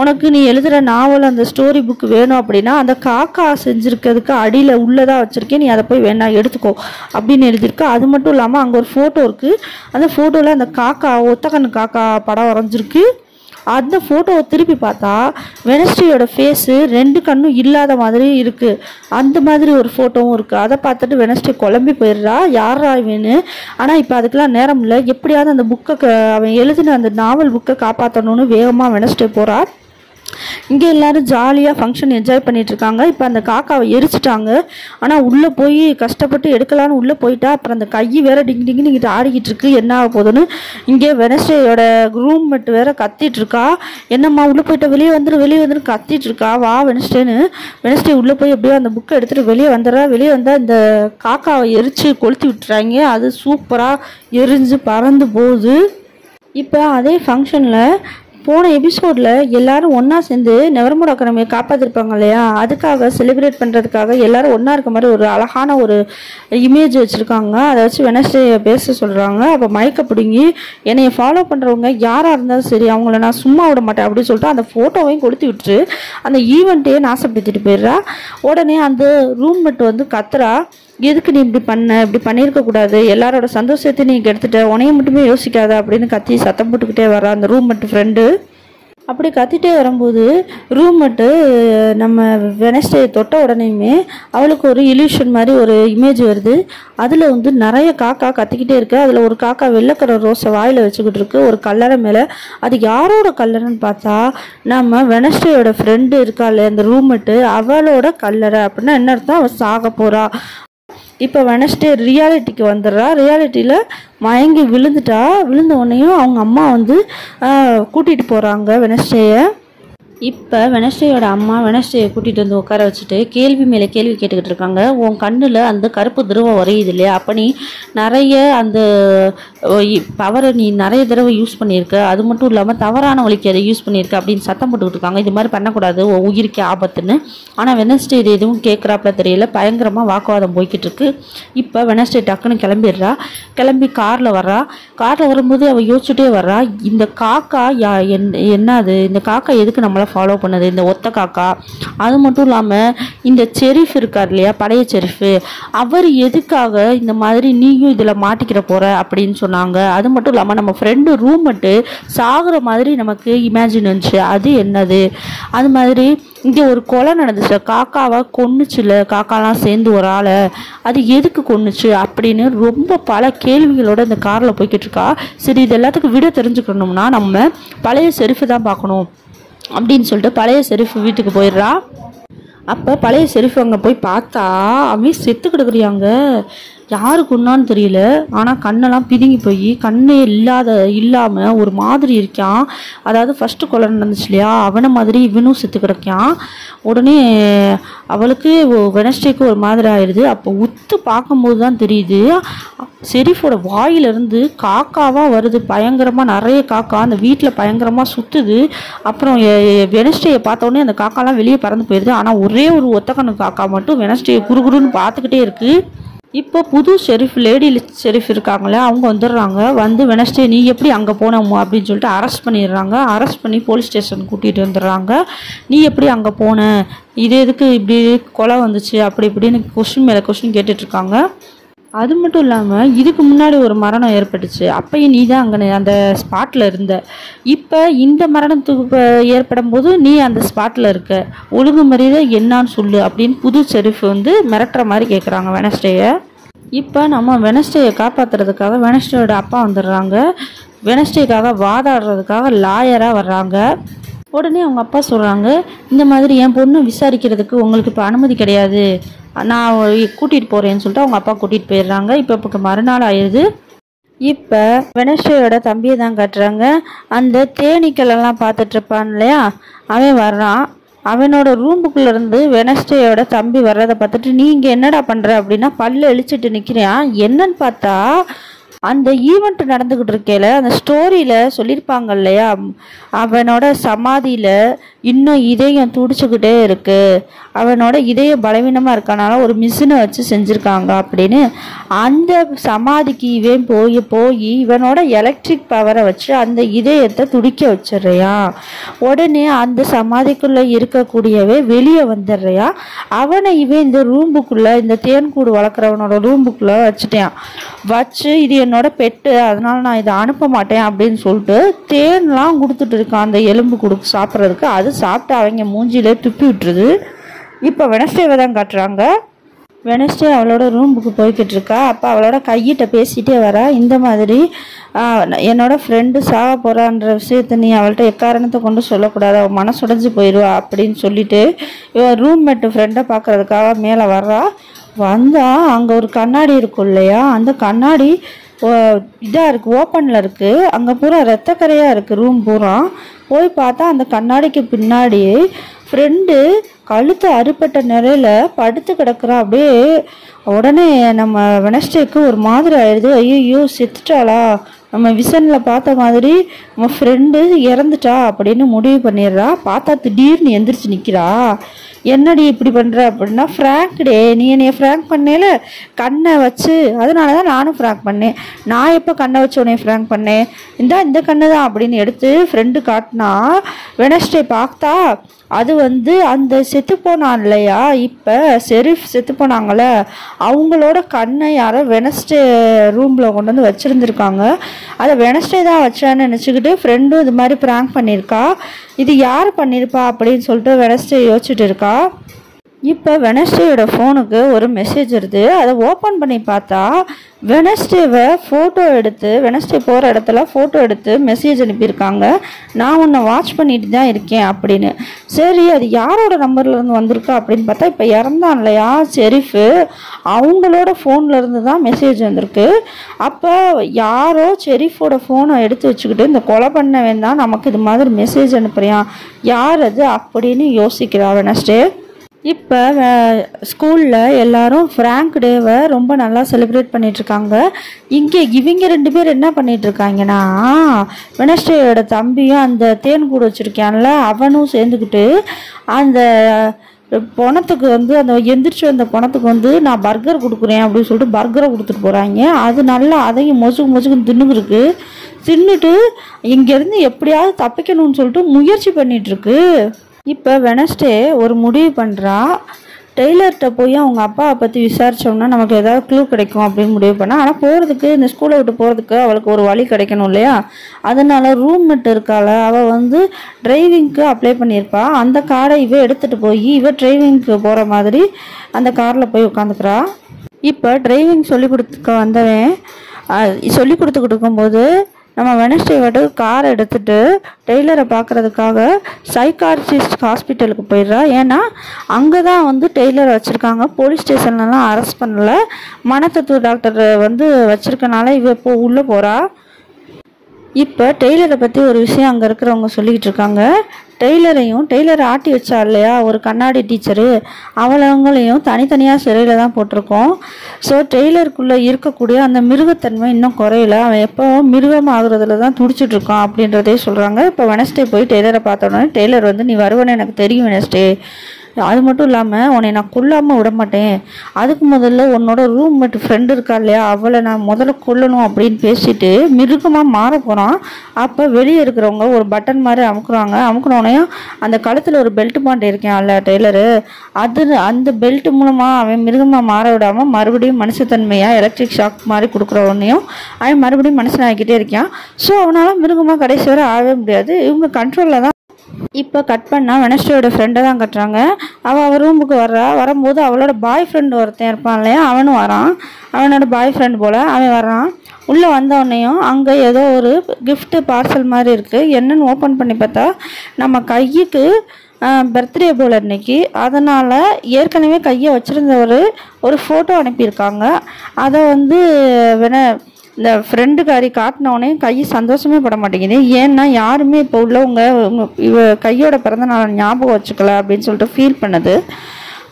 உனக்கு நீ எழுதுகிற நாவல் அந்த ஸ்டோரி புக்கு வேணும் அப்படின்னா அந்த காக்கா செஞ்சுருக்கிறதுக்கு அடியில் உள்ளதாக வச்சுருக்கேன், நீ அதை போய் வேணா எடுத்துக்கோ அப்படின்னு எழுதியிருக்கு. அது மட்டும் இல்லாமல் அங்கே ஒரு ஃபோட்டோ இருக்குது. அந்த ஃபோட்டோவில் அந்த காக்கா ஒத்தக்கண்ணு காக்கா படம் வரைஞ்சிருக்கு. அந்த ஃபோட்டோவை திருப்பி பார்த்தா வெனஸ்டேயோட ஃபேஸு 2 கண்ணும் இல்லாத மாதிரி இருக்குது. அந்த மாதிரி ஒரு ஃபோட்டோவும் இருக்குது. அதை பார்த்துட்டு வெனஸ்டே குழம்பி போயிடுறா, யாரா இவனு. ஆனால் இப்போ அதுக்கெலாம் நேரம் இல்லை. எப்படியாவது அந்த புக்கை அவன் எழுதின அந்த நாவல் புக்கை காப்பாற்றணும்னு வேகமாக வெனஸ்டே போகிறா. இங்கே எல்லாரும் ஜாலியாக ஃபங்க்ஷன் என்ஜாய் பண்ணிகிட்ருக்காங்க. இப்போ அந்த காக்காவை எரிச்சிட்டாங்க. ஆனால் உள்ளே போய் கஷ்டப்பட்டு எடுக்கலான்னு உள்ளே போயிட்டா. அப்புறம் அந்த கை வேறு டிங்கு டிங்குன்னு ஆடிக்கிட்டு இருக்கு. என்ன ஆக போகுதுன்னு இங்கே வெனஸ்டேயோட ரூம்மேட் வேறு கத்திட்டுருக்கா. என்னம்மா உள்ளே போயிட்டா, வெளியே வந்துட்டு கத்திட்டுருக்கா. வா வெனஸ்டேன்னு. வெனஸ்டே உள்ளே போய் எப்படியோ அந்த புக்கை எடுத்துகிட்டு வெளியே வந்துடுறா. வெளியே வந்தால் இந்த காக்காவை எரித்து கொளுத்தி விட்டுறாங்க. அது சூப்பராக எரிஞ்சு பறந்து போகுது. இப்போ அதே ஃபங்க்ஷனில் போன எபிசோடில் எல்லோரும் ஒன்றா சேர்ந்து நெவர்மோட் அகாடமியை காப்பாற்றிருப்பாங்க இல்லையா, அதுக்காக செலிப்ரேட் பண்ணுறதுக்காக எல்லோரும் ஒன்றா இருக்க மாதிரி ஒரு அழகான ஒரு இமேஜ் வச்சுருக்காங்க. அதை வச்சு வெனஸ்டே பேச சொல்கிறாங்க. அப்போ மயக்க பிடுங்கி என்னையை ஃபாலோ பண்ணுறவங்க யாராக இருந்தாலும் சரி அவங்கள நான் சும்மா விட மாட்டேன் அப்படின்னு சொல்லிட்டு அந்த ஃபோட்டோவையும் கொடுத்து விட்டுரு அந்த ஈவெண்ட்டையே நாசப்படுத்திட்டு போயிடுறா. உடனே அந்த ரூம்மேட் வந்து கத்துறா, எதுக்கு நீ இப்படி பண்ணியிருக்கக்கூடாது, எல்லாரோட சந்தோஷத்தை நீ கெடுத்துட்ட, உனைய மட்டுமே யோசிக்காத அப்படின்னு கத்தி சத்தம் போட்டுக்கிட்டே வரா அந்த ரூம்மேட் ஃப்ரெண்டு. அப்படி கத்திட்டே வரும்போது ரூம்மேட்டு நம்ம வெனஸ்டே தொட்ட உடனேயுமே அவளுக்கு ஒரு இல்யூஷன் மாதிரி ஒரு இமேஜ் வருது. அதில் வந்து நிறைய காக்கா கத்திக்கிட்டே இருக்கு. அதில் ஒரு காக்கா வெள்ளைக்கரை ரோஸை வாயில் வச்சுக்கிட்டு இருக்கு ஒரு கல்லறை மேலே. அது யாரோட கல்லறைன்னு பார்த்தா நம்ம வெனஸ்டேயோட ஃப்ரெண்டு இருக்காள் அந்த ரூம்மேட்டு, அவளோட கல்லறை. அப்படின்னா என்ன அர்த்தம், அவள் சாக போகிறா. இப்போ வெனஸ்டே ரியாலிட்டிக்கு வந்துடுறா. ரியாலிட்டியில் மயங்கி விழுந்துட்டா. விழுந்த உடனேயும் அவங்க அம்மா வந்து கூட்டிகிட்டு போகிறாங்க வெனஸ்டேயை. இப்போ வெனஸ்டேயோட அம்மா வெனஸ்டேயை கூட்டிகிட்டு வந்து உட்கார வச்சுட்டு கேள்வி மேலே கேள்வி கேட்டுக்கிட்டு இருக்காங்க. உன் கண்ணில் அந்த கருப்பு திரவம் வரையுது இல்லையா, அப்போ நீ நிறைய அந்த பவரை நீ நிறைய தடவை யூஸ் பண்ணியிருக்க, அது மட்டும் இல்லாமல் தவறான வழிக்கு அதை யூஸ் பண்ணியிருக்க அப்படின்னு சத்தம் போட்டுக்கிட்டு இருக்காங்க. இது மாதிரி பண்ணக்கூடாது, உயிருக்கே ஆபத்துன்னு. ஆனால் வெனஸ்டே இது எதுவும் கேட்குறாப்புல தெரியல. பயங்கரமாக வாக்குவாதம் போய்கிட்டு இருக்கு. இப்போ வெனஸ்டே டக்குன்னு கிளம்பிடுறா. கிளம்பி காரில் வர்றா. காரில் வரும்போது அவள் யோசிச்சுட்டே வர்றா, இந்த காக்கா என்னது, இந்த காக்கா எதுக்கு நம்மளை ஃபாலோ பண்ணுது, இந்த ஒத்த காக்கா. அது மட்டும் இல்லாமல் இந்த செரிஃப் இருக்கார் இல்லையா, பழைய செரிஃபு, அவர் எதுக்காக இந்த மாதிரி நீயும் இதில் மாட்டிக்கிற போகிற அப்படின்னு சொன்னாங்க. அது மட்டும் இல்லாமல் நம்ம ஃப்ரெண்டு ரூம்மேட்டு சாகிற மாதிரி நமக்கு இமேஜின் இருந்துச்சு, அது என்னது. அது மாதிரி இங்கே ஒரு கொலை நடந்துச்சு, காக்காவை கொன்னுச்சுல, காக்காலாம் சேர்ந்து ஒரு ஆளை, அது எதுக்கு கொன்னுச்சு அப்படின்னு ரொம்ப பல கேள்விகளோட இந்த காரில் போய்கிட்டு இருக்கா. சரி, இது எல்லாத்துக்கும் விட தெரிஞ்சுக்கணும்னா நம்ம பழைய செரிஃபு தான் பார்க்கணும் அப்படின்னு சொல்லிட்டு பழைய செரிஃபு வீட்டுக்கு போயிடுறா. அப்போ பழைய செரிஃபு அங்கே போய் பார்த்தா அவன் செத்து கிடக்குறியாங்க. யாருக்கு ஒன்றான்னு தெரியல. ஆனால் கண்ணெல்லாம் பிதுங்கி போய் கண்ணே இல்லாமல் ஒரு மாதிரி இருக்கான். அதாவது ஃபஸ்ட்டு கொலை நடந்துச்சு இல்லையா, அவனை மாதிரி இவனும் செத்து கிடக்கான். உடனே அவளுக்கு வெனஸ்டேக்கு ஒரு மாதிரி ஆயிடுது. அப்போ உத்து பார்க்கும்போது தான் தெரியுது செரிஃபோட வாயிலிருந்து காக்காவாக வருது. பயங்கரமாக நிறைய காக்கா அந்த வீட்டில் பயங்கரமாக சுற்றுது. அப்புறம் வெனஸ்டேயை பார்த்தோன்னே அந்த காக்காலாம் வெளியே பறந்து போயிடுது. ஆனால் ஒரே ஒரு ஒத்தக்கண்ணு காக்கா மட்டும் வெனஸ்டேயை குறுகுறுன்னு பார்த்துக்கிட்டே இருக்குது. இப்போ புது ஷெரீஃப் லேடி ஷெரீஃப் இருக்காங்களே அவங்க வந்துடுறாங்க. வந்து வெனஸ்டே நீ எப்படி அங்கே போனோமோ அப்படின்னு சொல்லிட்டு அரெஸ்ட் பண்ணிடுறாங்க. அரெஸ்ட் பண்ணி போலீஸ் ஸ்டேஷன் கூட்டிகிட்டு வந்துடுறாங்க. நீ எப்படி அங்கே போன, இது எதுக்கு இப்படி கொலை வந்துச்சு அப்படி இப்படின்னு கொஸ்டின் மேலே கொஸ்டின் கேட்டுட்ருக்காங்க. அது மட்டும் இல்லாமல் இதுக்கு முன்னாடி ஒரு மரணம் ஏற்பட்டுச்சு, அப்பயும் நீ தான் அங்கே அந்த ஸ்பாட்டில் இருந்த. இப்போ இந்த மரணத்துக்கு ஏற்படும் போது நீ அந்த ஸ்பாட்டில் இருக்க, ஒழுங்கு மரியாதை என்னான்னு சொல்லு அப்படின்னு புது ஷெரீஃப் வந்து மிரட்டுற மாதிரி கேட்குறாங்க வெனஸ்டேயை. இப்போ நம்ம வெனஸ்டேயை காப்பாற்றுறதுக்காக வெனஸ்டேயோட அப்பா வந்துடுறாங்க. வெனஸ்டேக்காக வாதாடுறதுக்காக லாயராக வர்றாங்க. உடனே அவங்க அப்பா சொல்கிறாங்க, இந்த மாதிரி என் பொண்ணு விசாரிக்கிறதுக்கு உங்களுக்கு இப்போ அனுமதி கிடையாது, நான் கூட்டிகிட்டு போகிறேன்னு சொல்லிட்டு அவங்க அப்பா கூட்டிகிட்டு போயிடுறாங்க. இப்போ மறுநாள் ஆயிடுது. இப்போ வெனஸ்டேயோட தம்பியை தான் காட்டுறாங்க. அந்த தேனீக்களெல்லாம் பார்த்துட்ருப்பான் இல்லையா, அவன் வர்றான். அவனோட ரூமுக்குள்ளேருந்து வெனஸ்டேயோட தம்பி வர்றதை பார்த்துட்டு நீ இங்கே என்னடா பண்ணுற அப்படின்னா பல்லு இழிச்சிட்டு நிற்கிறான். என்னன்னு பார்த்தா அந்த ஈவெண்ட் நடந்துக்கிட்டு இருக்கையில் அந்த ஸ்டோரியில் சொல்லியிருப்பாங்க இல்லையா, அவனோட சமாதியில் இன்னும் இதயம் துடிச்சுக்கிட்டே இருக்குது, அவனோட இதயம் பலவீனமாக இருக்கனால ஒரு மிஷினை வச்சு செஞ்சுருக்காங்க அப்படின்னு. அந்த சமாதிக்கு இவன் போய் இவனோட எலக்ட்ரிக் பவரை வச்சு அந்த இதயத்தை துடிக்க வச்சிடுறியா. உடனே அந்த சமாதிக்குள்ளே இருக்கக்கூடியவே வெளியே வந்துடுறியா. அவனை இவன் இந்த ரூம்புக்குள்ளே, இந்த தேன்கூடு வளர்க்குறவனோட ரூம்புக்குள்ளே வச்சு இது என்னோட பெட்டு, அதனால நான் இதை அனுப்ப மாட்டேன் அப்படின்னு சொல்லிட்டு தேன்லாம் கொடுத்துட்டு இருக்கான் அந்த எலும்பு சாப்பிட்றதுக்கு. அது சாப்பிட்டு அவங்க மூஞ்சிலே துப்பி விட்டுருது. இப்போ வெனஸ்டேவை தான் காட்டுறாங்க. வெனஸ்டே அவளோட ரூமுக்கு போய்கிட்டு இருக்கா. அப்போ அவளோட கையிட்ட பேசிகிட்டே வரா, இந்த மாதிரி என்னோட ஃப்ரெண்டு சாக போகிறான்ற விஷயத்த நீ அவள்கிட்ட எக்காரணத்தை கொண்டு சொல்லக்கூடாது, அவள் மனசுடைஞ்சு போயிடுவா அப்படின்னு சொல்லிட்டு இவன் ரூம்மேட்டு ஃப்ரெண்டை பார்க்குறதுக்காக மேலே வர்றா. வந்தால் அங்கே ஒரு கண்ணாடி இருக்கும் இல்லையா, அந்த கண்ணாடி இதாக இருக்குது, ஓப்பனில் இருக்குது. அங்கே பூரா ரத்தக்கரையாக இருக்குது ரூம் பூரா. போய் பார்த்தா அந்த கண்ணாடிக்கு பின்னாடி ஃப்ரெண்டு கழுத்து அறுபட்ட நிலையில் படுத்து கிடக்குறா. அப்படியே உடனே நம்ம வெனஸ்டேக்கு ஒரு மாதிரி ஆயிடுது. ஐயோ செத்துட்டாளா, நம்ம விசனில் பார்த்த மாதிரி நம்ம ஃப்ரெண்டு இறந்துட்டா அப்படின்னு முடிவு பண்ணிடுறா. பார்த்தா திடீர்னு எந்திரிச்சு நிற்கிறா. என்னடி இப்படி பண்ணுற அப்படின்னா, ஃப்ராங்க் டே, நீ என்னைய ஃப்ராங்க் பண்ணேல கண்ணை வச்சு, அதனால தான் நானும் ஃப்ராங்க் பண்ணேன். நான் எப்போ கண்ணை வச்சு உன்னைய ஃப்ராங்க் பண்ணேன், இந்த கண்ணு தான் அப்படின்னு எடுத்து ஃப்ரெண்டு காட்டினா. வெனஸ்டே பார்த்தா அது வந்து அந்த செத்து போனான் இல்லையா, இப்போ ஷெரீஃப் செத்து போனாங்கள, அவங்களோட கண்ணை யாரோ வெனஸ்டே ரூமில் கொண்டு வந்து வச்சுருந்துருக்காங்க. அதை வெனஸ்டே தான் வச்சான்னு நினச்சிக்கிட்டு ஃப்ரெண்டும் இது மாதிரி ப்ராங்க் பண்ணியிருக்கா. இது யார் பண்ணியிருப்பா அப்படின்னு சொல்லிட்டு வெனஸ்டே யோசிச்சுட்டு இருக்கா. இப்போ வெனஸ்டேயோட ஃபோனுக்கு ஒரு மெசேஜ் வருது. அதை ஓப்பன் பண்ணி பார்த்தா வெனஸ்டேவை ஃபோட்டோ எடுத்து, வெனஸ்டே போகிற இடத்துல ஃபோட்டோ எடுத்து மெசேஜ் அனுப்பியிருக்காங்க, நான் உன்னை வாட்ச் பண்ணிட்டு தான் இருக்கேன் அப்படின்னு. சரி அது யாரோட நம்பர்லேருந்து வந்திருக்கா அப்படின்னு பார்த்தா இப்போ இறந்தான் இல்லையா ஷெரீஃபு, அவங்களோட ஃபோன்லேருந்து தான் மெசேஜ் வந்திருக்கு. அப்போ யாரோ ஷெரீஃபோட ஃபோனை எடுத்து வச்சுக்கிட்டு இந்த கொலை பண்ண வேண்டாம் நமக்கு இது மாதிரி மெசேஜ் அனுப்புறியான், யார் அது அப்படின்னு யோசிக்கிறா வெனஸ்டே. இப்போ ஸ்கூலில் எல்லாரும் ஃப்ராங்க் டேவை ரொம்ப நல்லா செலிப்ரேட் பண்ணிகிட்ருக்காங்க. இங்கே இவங்க 2 பேர் என்ன பண்ணிகிட்ருக்காங்கன்னா, வெனஸ்டேயோட தம்பியும் அந்த தேன்கூடு வச்சுருக்கான்ல அவனும் சேர்ந்துக்கிட்டு அந்த பணத்துக்கு வந்து அந்த எந்திரிச்சு வந்த பணத்துக்கு வந்து நான் பர்கர் கொடுக்குறேன் அப்படின்னு சொல்லிட்டு பர்கரை கொடுத்துட்டு போகிறாங்க. அது நல்லா அதையும் மொசுக்கு தின்னுருக்கு. தின்னுட்டு இங்கேருந்து எப்படியாவது தப்பிக்கணும்னு சொல்லிட்டு முயற்சி பண்ணிகிட்ருக்கு. இப்போ வெனஸ்டே ஒரு முடிவு பண்ணுறா, டெய்லர்கிட்ட போய் அவங்க அப்பாவை பற்றி விசாரித்தோம்னா நமக்கு ஏதாவது க்ளூ கிடைக்கும் அப்படின்னு முடிவு பண்ணால். ஆனால் போகிறதுக்கு, இந்த ஸ்கூலை விட்டு போகிறதுக்கு அவளுக்கு ஒரு வழி கிடைக்கணும் இல்லையா, அதனால் ரூம்மேட் இருக்காள், அவள் வந்து டிரைவிங்க்கு அப்ளை பண்ணியிருப்பா. அந்த காரை இவ எடுத்துகிட்டு போய் இவ டிரைவிங்க்கு போகிற மாதிரி அந்த காரில் போய் உட்காந்துக்கிறா. இப்போ டிரைவிங் சொல்லி கொடுத்துக்கிட்டு இருக்கும்போது நம்ம வெனஸ்டே காரை எடுத்துகிட்டு டெய்லரை பார்க்குறதுக்காக சைக்காட்ரிஸ்ட் ஹாஸ்பிட்டலுக்கு போயிடுறா. ஏன்னா அங்கே தான் வந்து டெய்லரை வச்சுருக்காங்க, போலீஸ் ஸ்டேஷன்லலாம் அரெஸ்ட் பண்ணல, மனத்தத்துவ டாக்டர் வந்து வச்சுருக்கனால இவ இப்போ உள்ளே போகிறா. இப்போ டெய்லரை பற்றி ஒரு விஷயம் அங்கே இருக்கிறவங்க சொல்லிக்கிட்டு இருக்காங்க. டெய்லரை ஆட்டி வச்சா இல்லையா ஒரு கண்ணாடி டீச்சரு, அவங்களையும் தனித்தனியாக சிறையில் தான் போட்டிருக்கோம். ஸோ டெய்லருக்குள்ளே இருக்கக்கூடிய அந்த மிருகத்தன்மை இன்னும் குறையல, அவன் எப்போ மிருகம் ஆகுறதுல தான் துடிச்சிட்ருக்கான் அப்படின்றதே சொல்கிறாங்க. இப்போ வெனஸ்டே போய் டெய்லரை பார்த்தோன்னே டெய்லர் வந்து நீ வருவன்னு எனக்கு தெரியும் வெனஸ்டே, அது மட்டும் இல்லாமல் உன்னை நான் கொல்லாமல் விட மாட்டேன், அதுக்கு முதல்ல உன்னோட ரூம்மேட் ஃப்ரெண்டு இருக்கா இல்லையா அவளை நான் முதல்ல கொல்லணும் அப்படின்னு பேசிட்டு மிருகமாக மாற போகிறான். அப்போ வெளியே இருக்கிறவங்க ஒரு பட்டன் மாதிரி அமுக்குறாங்க. அமுக்குனோடனே அந்த கழுத்தில் ஒரு பெல்ட் மாட்டி இருக்கேன் அல்ல டெய்லரு, அந்த பெல்ட் மூலமாக அவன் மிருகமாக மாற விடாமல் மறுபடியும் மனுஷத்தன்மையாக எலக்ட்ரிக் ஷாக் மாதிரி கொடுக்குற உடனேயும் அவன் மறுபடியும் மனுஷன் ஆகிக்கிட்டே இருக்கான். ஸோ அவனால் மிருகமாக கடைசி வரை ஆகவே முடியாது. இவங்க கண்ட்ரோலில் தான். இப்போ கட் பண்ணால் வெனஸ்டேயோட ஃப்ரெண்டை தான் கட்டுறாங்க. அவள் ரூமுக்கு வரும்போது அவளோட பாய் ஃப்ரெண்டு ஒருத்தன் இருப்பான் இல்லையா அவனும் வரான். அவனோட பாய் ஃப்ரெண்ட் போல் அவன் வரான். உள்ளே வந்தோடனேயும் அங்கே ஏதோ ஒரு கிஃப்ட்டு பார்சல் மாதிரி இருக்குது. என்னென்னு ஓப்பன் பண்ணி பார்த்தா நம்ம கைக்கு பர்த்டே போல் இன்னைக்கு, அதனால் ஏற்கனவே கையை வச்சுருந்த ஒரு ஃபோட்டோ அனுப்பியிருக்காங்க. அதை இந்த ஃப்ரெண்டுக்காரி காட்டினோடனே கை சந்தோஷமே பட மாட்டேங்குது. ஏன்னா யாருமே இப்போ உள்ளவங்க இவ கையோட பிறந்த நாள் ஞாபகம் வச்சுக்கல அப்படின்னு சொல்லிட்டு ஃபீல் பண்ணுது.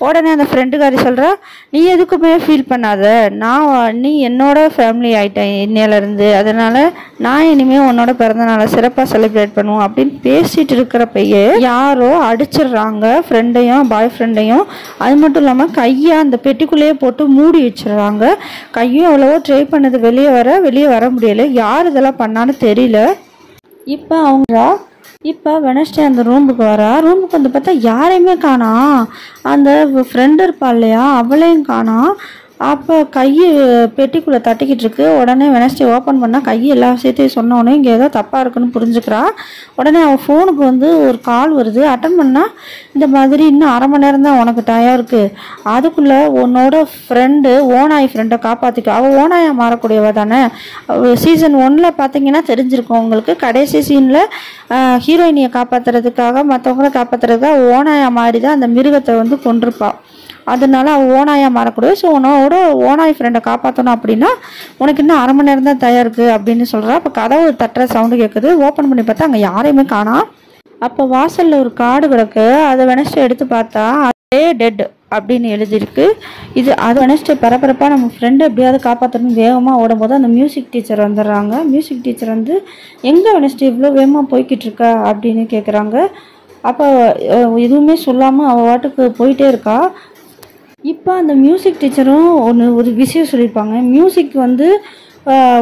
உடனே அந்த ஃப்ரெண்டுக்காரி சொல்கிறா, நீ எதுக்குமே ஃபீல் பண்ணாத, நீ என்னோட ஃபேமிலி ஆகிட்டேன் இன்னையிலேருந்து, அதனால் நான் இனிமேல் உன்னோட பிறந்தநாளை சிறப்பாக செலிப்ரேட் பண்ணுவோம் அப்படின்னு பேசிகிட்டு இருக்கிறப்பயே யாரோ அடிச்சிடுறாங்க ஃப்ரெண்டையும் பாய் ஃப்ரெண்டையும். அது மட்டும் இல்லாமல் கையை அந்த பெட்டிக்குள்ளேயே போட்டு மூடி வச்சிடுறாங்க. கையும் எவ்வளவோ ட்ரை பண்ணது வெளியே வர முடியலை. யார் இதெல்லாம் பண்ணான்னு தெரியல. இப்போ வெனஸ்டே அந்த ரூமுக்கு வரா. ரூமுக்கு வந்து பார்த்தா யாரையுமே காணோம். அந்த ஃப்ரெண்டு இருப்பா இல்லையா அவளையும் காணோம். அப்போ கையை பெட்டிக்குள்ளே தட்டிக்கிட்டு இருக்கு. உடனே வெனஸ்டே ஓப்பன் பண்ணால் கையை எல்லா விஷயத்தையும் சொன்னோடனே இங்கே ஏதோ தப்பாக இருக்குன்னு புரிஞ்சுக்கிறா. உடனே அவள் ஃபோனுக்கு ஒரு கால் வருது. அட்டன் பண்ணால் இந்த மாதிரி இன்னும் 1/2 மணி நேரம் தான் உனக்கு டயம் இருக்குது, அதுக்குள்ளே உன்னோட ஃப்ரெண்டு ஓனாய் ஃப்ரெண்டை காப்பாற்றிக்க. அவள் ஓனாயாக மாறக்கூடியவ தானே. சீசன் 1 பார்த்தீங்கன்னா தெரிஞ்சிருக்கும் உங்களுக்கு. கடைசி சீனில் ஹீரோயினியை காப்பாற்றுறதுக்காக மற்றவங்கள காப்பாற்றுறதுக்காக ஓனாயாக மாறி தான் அந்த மிருகத்தை கொண்டிருப்பாள். அதனால அவள் ஓனாயாக மாறக்கூடிய. ஸோ உன்னோட ஓனாய் ஃப்ரெண்டை காப்பாற்றணும் அப்படின்னா உனக்கு இன்னும் 1/2 மணி நேரம் தான் தயார் இருக்குது அப்படின்னு சொல்கிறா. அப்போ கதவு தட்டுற சவுண்டு கேட்குது. ஓப்பன் பண்ணி பார்த்தா அங்கே யாரையுமே காணோம். அப்போ வாசலில் ஒரு கார்டு கிடக்கு. அதை வெனஸ்டே எடுத்து பார்த்தா அதே டெட் அப்படின்னு எழுதியிருக்கு. அது வெனஸ்டே பரபரப்பாக நம்ம ஃப்ரெண்டு எப்படியாவது காப்பாற்றணும் வேகமாக ஓடும்போது அந்த மியூசிக் டீச்சர் வந்துடுறாங்க. மியூசிக் டீச்சர் எங்கே வெனஸ்டே இவ்வளோ வேகமாக போய்கிட்டு இருக்கா அப்படின்னு கேட்குறாங்க. அப்போ எதுவுமே சொல்லாமல் அவள் வாட்டுக்கு போயிட்டே இருக்கா. இப்போ அந்த மியூசிக் டீச்சரும் ஒரு விஷயம் சொல்லியிருப்பாங்க. மியூசிக்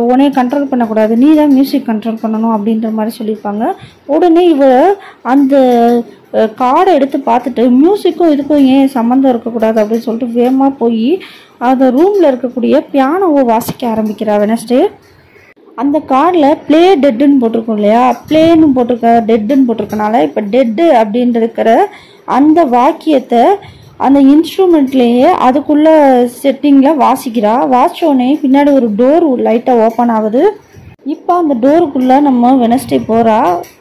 உன்னைய கண்ட்ரோல் பண்ணக்கூடாது, நீ தான் மியூசிக் கண்ட்ரோல் பண்ணணும் அப்படின்ற மாதிரி சொல்லியிருப்பாங்க. உடனே அந்த கார்டை எடுத்து பார்த்துட்டு மியூசிக்கும் இதுக்கும் ஏன் சம்மந்தம் இருக்கக்கூடாது அப்படின்னு சொல்லிட்டு வேகமாக போய் அந்த ரூமில் இருக்கக்கூடிய பியானோவை வாசிக்க ஆரம்பிக்கிறா வெனஸ்டே. அந்த கார்டில் ப்ளே டெட்டுன்னு போட்டிருக்கோம் இல்லையா, ப்ளேன்னு போட்டிருக்க டெட்டுன்னு போட்டிருக்கனால இப்போ டெட்டு அப்படின்னு இருக்கிற அந்த வாக்கியத்தை அந்த இன்ஸ்ட்ருமெண்ட்லேயே அதுக்குள்ளே செட்டிங்கில் வாசிக்கிறா. வாசிச்சோடனே பின்னாடி ஒரு டோர் லைட்டாக ஓப்பன் ஆகுது. இப்போ அந்த டோருக்குள்ளே நம்ம வெனஸ்டே போகிறா.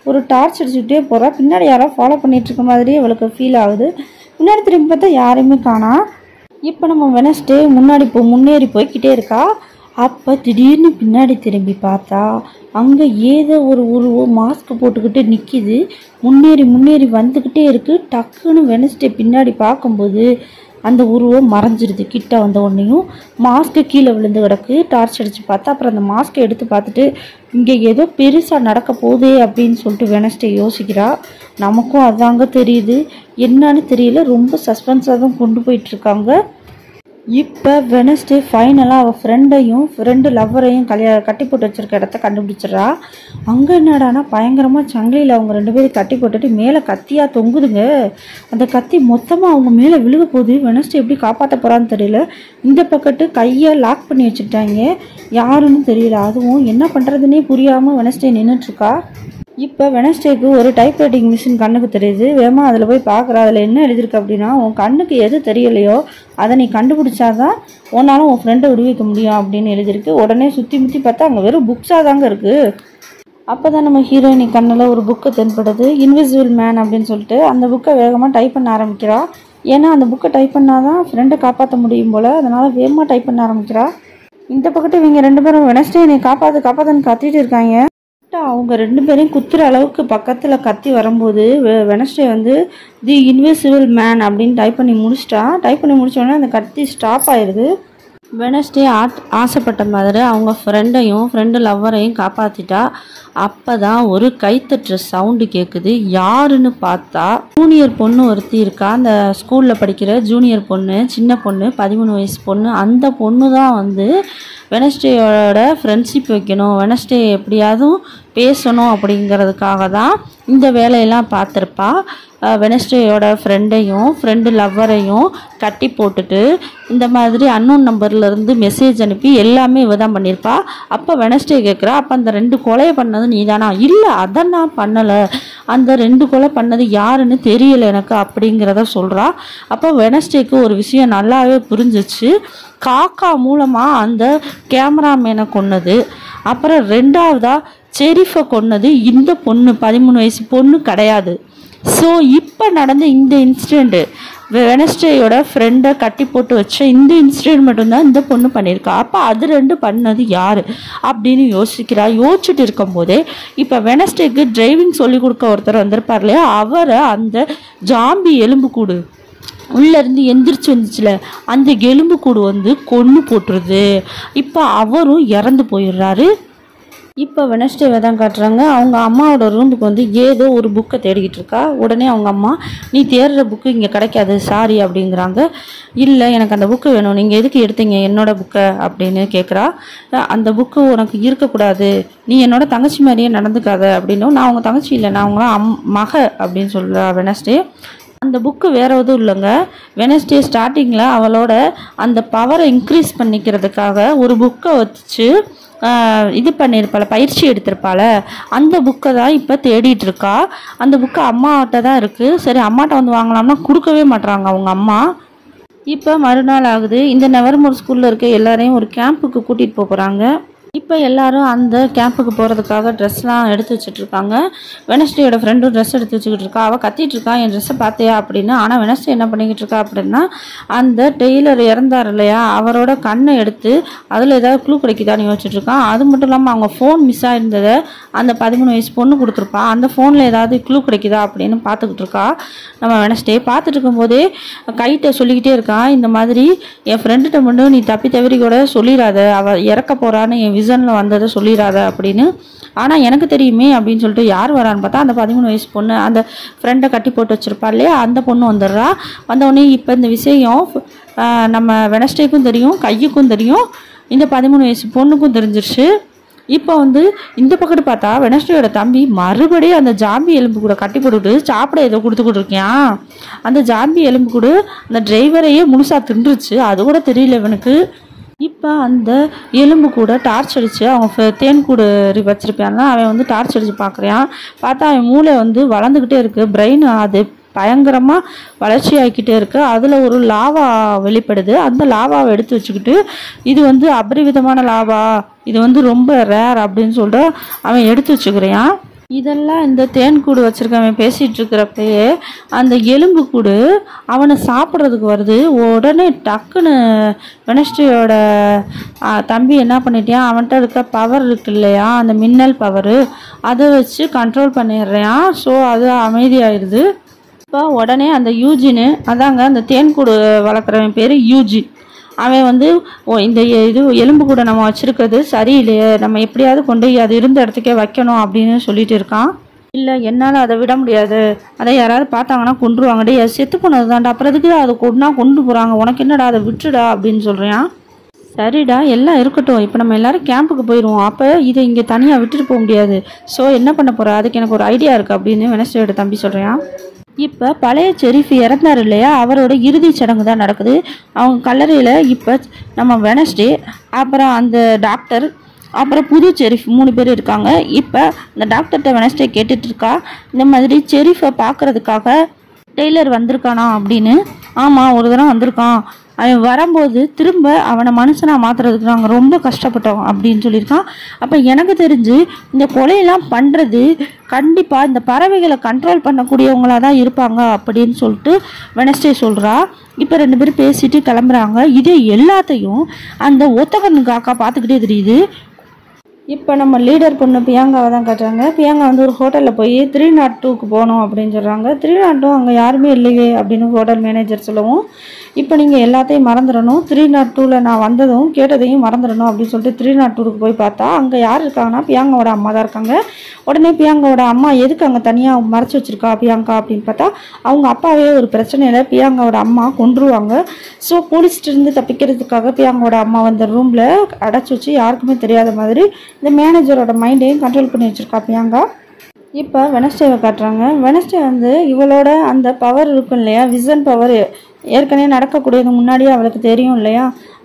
ஒரு டார்ச் அடிச்சுக்கிட்டே போகிறா. பின்னாடி யாரோ ஃபாலோ பண்ணிகிட்டு இருக்க மாதிரியே அவளுக்கு ஃபீல் ஆகுது. பின்னாடி திரும்பி பார்த்தா யாரையுமே காணோம். இப்போ நம்ம வெனஸ்டே முன்னேறி போய்கிட்டே இருக்கா. அப்போ திடீர்னு பின்னாடி திரும்பி பார்த்தா அங்கே ஏதோ ஒரு உருவம் மாஸ்க் போட்டுக்கிட்டு நிற்கிது. முன்னேறி வந்துக்கிட்டே இருக்குது. டக்குன்னு வெனஸ்டே பின்னாடி பார்க்கும்போது அந்த உருவம் மறைஞ்சிருது. கிட்ட வந்த உடனேயும் மாஸ்க்கு கீழே விழுந்து கிடக்கு. டார்ச் அடித்து பார்த்தா அப்புறம் அந்த மாஸ்க்கை எடுத்து பார்த்துட்டு இங்கே ஏதோ பெருசாக நடக்க போதே அப்படின்னு சொல்லிட்டு வெனஸ்டே யோசிக்கிறா. நமக்கும் அதாங்க தெரியுது, என்னன்னு தெரியல, ரொம்ப சஸ்பென்ஸாக தான் கொண்டு போயிட்டுருக்காங்க. இப்போ வெனஸ்டே ஃபைனலாக அவள் ஃப்ரெண்டு லவ்வரையும் கட்டி போட்டு வச்சுருக்க இடத்த கண்டுபிடிச்சிட்றா. அங்கே என்னடானா பயங்கரமாக சங்கிலியில் அவங்க 2 பேரும் கட்டி போட்டுட்டு மேலே கத்தியாக தொங்குதுங்க. அந்த கத்தி மொத்தமாக அவங்க மேலே விழுக போகுது. வெனஸ்டே எப்படி காப்பாற்ற போகிறான்னு தெரியல. இந்த பக்கத்து கையை லாக் பண்ணி வச்சுட்டாங்க, யாருன்னு தெரியல. அதுவும் என்ன பண்ணுறதுனே புரியாமல் வெனஸ்டே நின்றுட்டுருக்கா. இப்போ வெனஸ்டேக்கு ஒரு டைப்ரைட்டிங் மிஷின் கண்ணுக்கு தெரியுது. வேகமாக அதில் போய் பார்க்குறா. அதில் என்ன எழுதியிருக்கு அப்படின்னா, உன் கண்ணுக்கு எது தெரியலையோ அதை நீ கண்டுபிடிச்சாதான் உன்னாலும் உன் ஃப்ரெண்டை விடுவிக்க முடியும் அப்படின்னு எழுதியிருக்கு. உடனே சுற்றி முற்றி பார்த்தா அங்கே வெறும் புக்ஸாக தாங்க இருக்குது. அப்போ தான் நம்ம ஹீரோயினி கண்ணில் ஒரு புக்கு தென்படுது, இன்விசிபிள் மேன் அப்படின்னு சொல்லிட்டு. அந்த புக்கை வேகமாக டைப் பண்ண ஆரம்பிக்கிறா. ஏன்னா அந்த புக்கை டைப் பண்ணால் தான் ஃப்ரெண்டை காப்பாற்ற முடியும் போல். அதனால் வேகமாக டைப் பண்ண ஆரம்பிக்கிறா. இந்த பக்கத்து இவங்க 2 பேரும் வெனஸ்டே என்னை காப்பாற்றுன்னு கத்திட்டு இருக்காங்க. அவங்க 2 பேரையும் குத்துற அளவுக்கு பக்கத்தில் கத்தி வரும்போது வெனஸ்டே தி இன்விசிபிள் மேன் அப்படின்னு டைப் பண்ணி முடிச்சிட்டா. டைப் பண்ணி முடிச்சோடனே அந்த கத்தி ஸ்டாப் ஆயிடுது. வெனஸ்டே ஆசைப்பட்ட மாதிரி அவங்க ஃப்ரெண்டு லவ்வரையும் காப்பாற்றிட்டா. அப்போ தான் ஒரு கைத்தட்டுற சவுண்டு கேட்குது. யாருன்னு பார்த்தா ஜூனியர் பொண்ணு ஒருத்தி இருக்கா. அந்த ஸ்கூலில் படிக்கிற ஜூனியர் பொண்ணு, சின்ன பொண்ணு, 13 வயசு பொண்ணு. அந்த பொண்ணு தான் வந்து வெனஸ்டேயோட ஃப்ரெண்ட்ஷிப் வைக்கணும், வெனஸ்டே எப்படியாவது பேசணும் அப்படிங்கிறதுக்காக தான் இந்த வேலையெல்லாம் பார்த்துருப்பா. வெனஸ்டேயோட ஃப்ரெண்டு லவ்வரையும் கட்டி போட்டுட்டு இந்த மாதிரி அன்னோன் நம்பர்லேருந்து மெசேஜ் அனுப்பி எல்லாமே இவ தான் பண்ணியிருப்பா. அப்போ வெனஸ்டே கேட்குறா, அப்போ அந்த 2 கொலையை பண்ணது நீ தானா? இல்லை, அதை நான் பண்ணலை, அந்த 2 கொலை பண்ணது யாருன்னு தெரியலை எனக்கு அப்படிங்கிறத சொல்கிறா. அப்போ வெனஸ்டேக்கு ஒரு விஷயம் நல்லாவே புரிஞ்சிச்சு. காக்கா மூலமாக அந்த கேமராமேனை கொன்னது, அப்புறம் 2வதா செரிஃபை கொன்னது இந்த பொண்ணு, 13 வயசு பொண்ணு கிடையாது. ஸோ இப்போ நடந்த இந்த இன்சிடெண்ட்டு, வெனஸ்டேயோட ஃப்ரெண்டை கட்டி போட்டு வச்ச இந்த இன்சிடெண்ட் மட்டும்தான் இந்த பொண்ணு பண்ணியிருக்கா. அப்போ அது 2 பண்ணது யார் அப்படின்னு யோசிக்கிறா. யோசிச்சுட்டு இருக்கும்போதே இப்போ வெனஸ்டேக்கு டிரைவிங் சொல்லி கொடுக்க ஒருத்தர் வந்திருப்பார் இல்லையா, அவரை அந்த ஜாம்பி எலும்புக்கூடு உள்ளேருந்து எந்திரிச்சு வந்துச்சுல, அந்த எலும்புக்கூடு வந்து கொன்று போட்டுருது. இப்போ அவரும் இறந்து போயிடுறாரு. இப்போ வெனஸ்டேவை தான் காட்டுறாங்க. அவங்க அம்மாவோட ரூமுக்கு வந்து ஏதோ ஒரு புக்கை தேடிக்கிட்டு இருக்கா. உடனே அவங்க அம்மா, நீ தேடுற புக்கு இங்கே கிடைக்காது, சாரி அப்படிங்கிறாங்க. இல்லை, எனக்கு அந்த புக்கு வேணும், நீங்கள் எதுக்கு எடுத்தீங்க என்னோட புக்கை அப்படின்னு கேட்குறா. அந்த புக்கு உனக்கு இருக்கக்கூடாது, நீ என்னோட தங்கச்சி மாதிரியே நடந்துக்காத அப்படின்னும். நான் உங்கள் தங்கச்சி இல்லை, நான் உங்கள மக அப்படின்னு சொல்கிறா வெனஸ்டே. அந்த புக்கு வேற எதுவும் இல்லைங்க. வெனஸ்டே ஸ்டார்டிங்கில் அவளோட அந்த பவரை இன்க்ரீஸ் பண்ணிக்கிறதுக்காக ஒரு புக்கை வச்சு இது பண்ணியிருப்பாள், பயிற்சி எடுத்திருப்பாள். அந்த புக்கை தான் இப்போ தேடிட்டு இருக்கா. அந்த புக்கு அம்மாட்ட தான் இருக்குது. சரி, அம்மாட்ட வந்து வாங்கலாம்னா கொடுக்கவே மாட்டுறாங்க அவங்க அம்மா. இப்போ மறுநாள் ஆகுது. இந்த நெவர்மோர் ஸ்கூலில் இருக்க எல்லாரையும் ஒரு கேம்புக்கு கூட்டிகிட்டு போகிறாங்க. இப்போ எல்லாரும் அந்த கேம்புக்கு போகிறதுக்காக ட்ரெஸ்லாம் எடுத்து வச்சுட்ருக்காங்க. வெனஸ்டேயோட ஃப்ரெண்டும் ட்ரெஸ் எடுத்து வச்சுக்கிட்டு இருக்கா. அவள் கத்திட்டு இருக்கா, என் ட்ரெஸ்ஸை பார்த்தியா அப்படின்னு. ஆனால் வெனஸ்டே என்ன பண்ணிக்கிட்டு இருக்கா அப்படின்னா, அந்த டெய்லர் இறந்தார் இல்லையா, அவரோட கண்ணை எடுத்து அதில் ஏதாவது க்ளூ கிடைக்குதான்னு யோசிச்சுட்டு இருக்கான். அது மட்டும் இல்லாமல் அவங்க ஃபோன் மிஸ் ஆகிருந்ததை அந்த 13 வயசு பொண்ணு கொடுத்துருப்பா. அந்த ஃபோனில் ஏதாவது க்ளூ கிடைக்குதா அப்படின்னு பார்த்துக்கிட்டு இருக்கா. நம்ம வெனஸ்டே பார்த்துட்டு இருக்கும்போதே கைட்ட சொல்லிக்கிட்டே இருக்கான், இந்த மாதிரி என் ஃப்ரெண்டுகிட்ட மட்டும் நீ தப்பி தவறி கூட சொல்லிடாத, அவள் இறக்க போகிறான்னு என் விசனில் வந்ததை சொல்லிடாத அப்படின்னு. ஆனால் எனக்கு தெரியுமே அப்படின்னு சொல்லிட்டு யார் வரான்னு பார்த்தா அந்த 13 வயசு பொண்ணு, அந்த ஃப்ரெண்டை கட்டி போட்டு வச்சுருப்பா இல்லையா, அந்த பொண்ணு வந்துடுறா. வந்தவுடனே இப்போ இந்த விஷயம் நம்ம வெனஸ்டேக்கும் தெரியும், கையுக்கும் தெரியும், இந்த 13 வயசு பொண்ணுக்கும் தெரிஞ்சிருச்சு. இப்போ வந்து இந்த பக்கத்து பார்த்தா வெனஸ்டேயோட தம்பி மறுபடியும் அந்த ஜாம்பி எலும்பு கூட கட்டி போட்டுக்கிட்டு சாப்பிட ஏதோ கொடுத்துக்கிட்டு இருக்கான். அந்த ஜாம்பி எலும்பு கூட அந்த டிரைவரையே முழுசாக தின்றுச்சு, அது கூட தெரியல இவனுக்கு. இப்போ அந்த எலும்பு கூட டார்ச் அடித்து அவங்க தேன்கூடு வச்சுருப்பாங்க. அவன் வந்து டார்ச் அடித்து பார்க்குறான். பார்த்தா அவன் மூளை வந்து வளர்ந்துக்கிட்டே இருக்குது, பிரெயின் அது பயங்கரமாக வளர்ச்சி ஆகிக்கிட்டே இருக்குது. அதில் ஒரு லாவா வெளிப்படுது. அந்த லாவாவை எடுத்து வச்சுக்கிட்டு, இது வந்து அபரிவிதமான லாவா, இது வந்து ரொம்ப ரேர் அப்படின்னு சொல்லிட்டு அவன் எடுத்து வச்சுக்கிறான். இதெல்லாம் இந்த தேன்கூடு வச்சுருக்கவன் பேசிகிட்டு இருக்கிறப்பயே அந்த எலும்பு கூடு அவனை சாப்பிட்றதுக்கு வருது. உடனே டக்குன்னு வெனஸ்டேயோட தம்பி என்ன பண்ணிட்டான், அவன்கிட்ட இருக்க பவர் இருக்கு இல்லையா, அந்த மின்னல் பவரு, அதை வச்சு கண்ட்ரோல் பண்ணிடுறான். ஸோ அது அமைதியாகிடுது. இப்போ உடனே அந்த யூஜின்னு, அதாங்க அந்த தேன்கூடு வளர்க்குறவன் பேர் யூஜின், அவன் வந்து இந்த இது எலும்பு கூட நம்ம வச்சுருக்கிறது சரியில்லையே, நம்ம எப்படியாவது கொண்டு அது இருந்த இடத்துக்கே வைக்கணும் அப்படின்னு சொல்லிட்டு இருக்கான். இல்லை, என்னால் அதை விட முடியாது, அதை யாராவது பார்த்தாங்கன்னா கொண்டுருவாங்க, டே அது செத்து போனது தான்டா, அப்புறம் அதுக்கு அதை கொண்டு போகிறாங்க, உனக்கு என்னடா அதை விட்டுடா அப்படின்னு சொல்கிறான். சரிடா, எல்லாம் இருக்கட்டும், இப்போ நம்ம எல்லோரும் கேம்புக்கு போயிடுவோம், அப்போ இதை இங்கே தனியாக விட்டுட்டு போக முடியாது, ஸோ என்ன பண்ண போகிற, அதுக்கு எனக்கு ஒரு ஐடியா இருக்குது அப்படின்னு வெனஸ்டேயோட தம்பி சொல்கிறான். இப்போ பழைய செரிஃப் இறந்தார் இல்லையா, அவரோட இறுதி சடங்கு தான் நடக்குது. அவங்க கல்லறையில் இப்போ நம்ம வெனஸ்டே, அப்புறம் அந்த டாக்டர், அப்புறம் புது செரிஃப் 3 பேர் இருக்காங்க. இப்போ இந்த டாக்டர்கிட்ட வெனஸ்டே கேட்டுட்டு இருக்கா, இந்த மாதிரி செரிஃபை பார்க்குறதுக்காக டெய்லர் வந்திருக்கானா அப்படின்னு. ஆமாம், ஒரு தடவை வந்திருக்கான், அவன் வரும்போது திரும்ப அவனை மனுஷனாக மாற்றுறதுக்கு நாங்கள் ரொம்ப கஷ்டப்பட்டோம் அப்படின்னு சொல்லியிருக்கான். அப்போ எனக்கு தெரிஞ்சு இந்த கொலையெல்லாம் பண்ணுறது கண்டிப்பாக இந்த பறவைகளை கண்ட்ரோல் பண்ணக்கூடியவங்களாக தான் இருப்பாங்க அப்படின்னு சொல்லிட்டு வெனஸ்டே சொல்கிறா. இப்போ 2 பேரும் பேசிட்டு கிளம்புறாங்க. இதே எல்லாத்தையும் அந்த ஒத்தகண்ணு காக்கா பார்த்துக்கிட்டே தெரியுது. இப்போ நம்ம லீடர் பொண்ணு பிரியங்காவை தான் காட்டுறாங்க. பிரியங்கா வந்து ஒரு ஹோட்டலில் போய் 302க்கு போகணும் அப்படின்னு சொல்கிறாங்க. 302 அங்கே யாருமே இல்லையே அப்படின்னு ஹோட்டல் மேனேஜர் சொல்லவும், இப்போ நீங்கள் எல்லாத்தையும் மறந்துடணும், 302ல் நான் வந்ததும் கேட்டதையும் மறந்துடணும் அப்படின்னு சொல்லிட்டு 302க்கு போய் பார்த்தா அங்கே யார் இருக்காங்கன்னா பிரியங்காவோட அம்மா தான் இருக்காங்க. உடனே பிரியங்காவோட அம்மா எதுக்கு அங்கே தனியாக மறைச்சி வச்சுருக்கா பிரியங்கா அப்படின்னு பார்த்தா அவங்க அப்பாவே ஒரு பிரச்சனையில் பிரியங்காவோட அம்மா கொன்றுவாங்க. ஸோ போலீஸ்கிட்டேருந்து தப்பிக்கிறதுக்காக பிரியங்காவோட அம்மா வந்து ரூமில் அடைச்சி வச்சு யாருக்குமே தெரியாத மாதிரி இந்த மேனேஜரோட மைண்டையும் கண்ட்ரோல் பண்ணி வச்சுருக்கா பிரியங்கா. இப்போ வெனஸ்டேவை காட்டுறாங்க. வெனஸ்டே வந்து இவளோட அந்த பவர் இருக்கும் இல்லையா, விசன் பவர், ஏற்கனவே நடக்கக்கூடியது முன்னாடியே அவளுக்கு தெரியும் இல்லையா,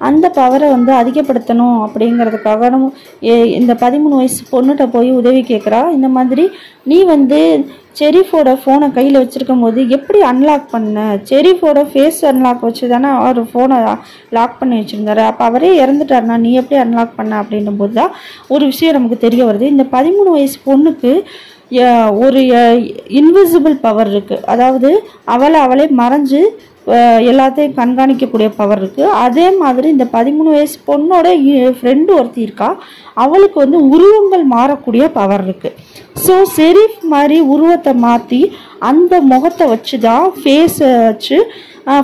அந்த பவரை வந்து அதிகப்படுத்தணும் அப்படிங்கிறதுக்காக இந்த 13 வயசு பொண்ணுகிட்ட போய் உதவி கேட்குறா. இந்த மாதிரி நீ வந்து செரீஃபோட ஃபோனை கையில் வச்சுருக்கும் போது எப்படி அன்லாக் பண்ண, செரீஃபோட ஃபேஸ் அன்லாக் வச்சு தானே அவர் ஃபோனை லாக் பண்ணி வச்சுருந்தாரு, அப்போ அவரே இறந்துட்டாருனா நீ எப்படி அன்லாக் பண்ண அப்படின்னும் போது தான் ஒரு விஷயம் நமக்கு தெரிய வருது. இந்த 13 வயசு பொண்ணுக்கு ஒரு இன்விசிபிள் பவர் இருக்குது. அதாவது அவளே மறைஞ்சு எல்லாத்தையும் கண்காணிக்கக்கூடிய பவர் இருக்குது. அதே மாதிரி இந்த 13 வயசு பொண்ணோட ஃப்ரெண்டு ஒருத்தி இருக்கா, அவளுக்கு வந்து உருவங்கள் மாறக்கூடிய பவர் இருக்குது. ஸோ செரீஃப் மாதிரி உருவத்தை மாற்றி அந்த முகத்தை வச்சு தான் ஃபேஸை வச்சு